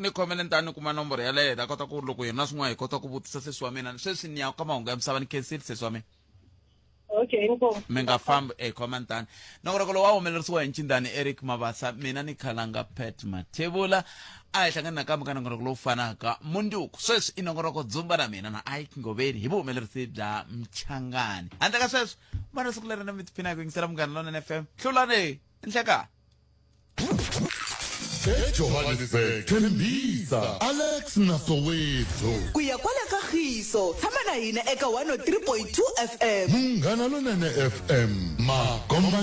ni khomele ntani kuma nomboro ya leyo ta kota ku loko hi na swin'wana hi kota ku vutisa sesi wa mina sweswi ni ya ka mahungu ya misava ni khensile sesi wa mina okay inkomo mi nga fambi khoma ntani nongoroko lowu wa humelerisiwa hi ncindani Eric Mabasa mina ni khalanga Pat Mathebula a hi hlangani nakambe ka nongoroko lowu fanaka munduku sweswi i nongoroko dzumba na mina na Ike Ngobeni hi vuhumelerisi bya Mchangani handle ka sweswi vana siku leri na mi tiphina ku yingisela Munghana Lonene FM hlulani enhleka eJohannesburg Thembisa Alex Nasowethu kuya kwala kagiso tshama na hina eka 103.2 FM Munghana Lonene FM Magomba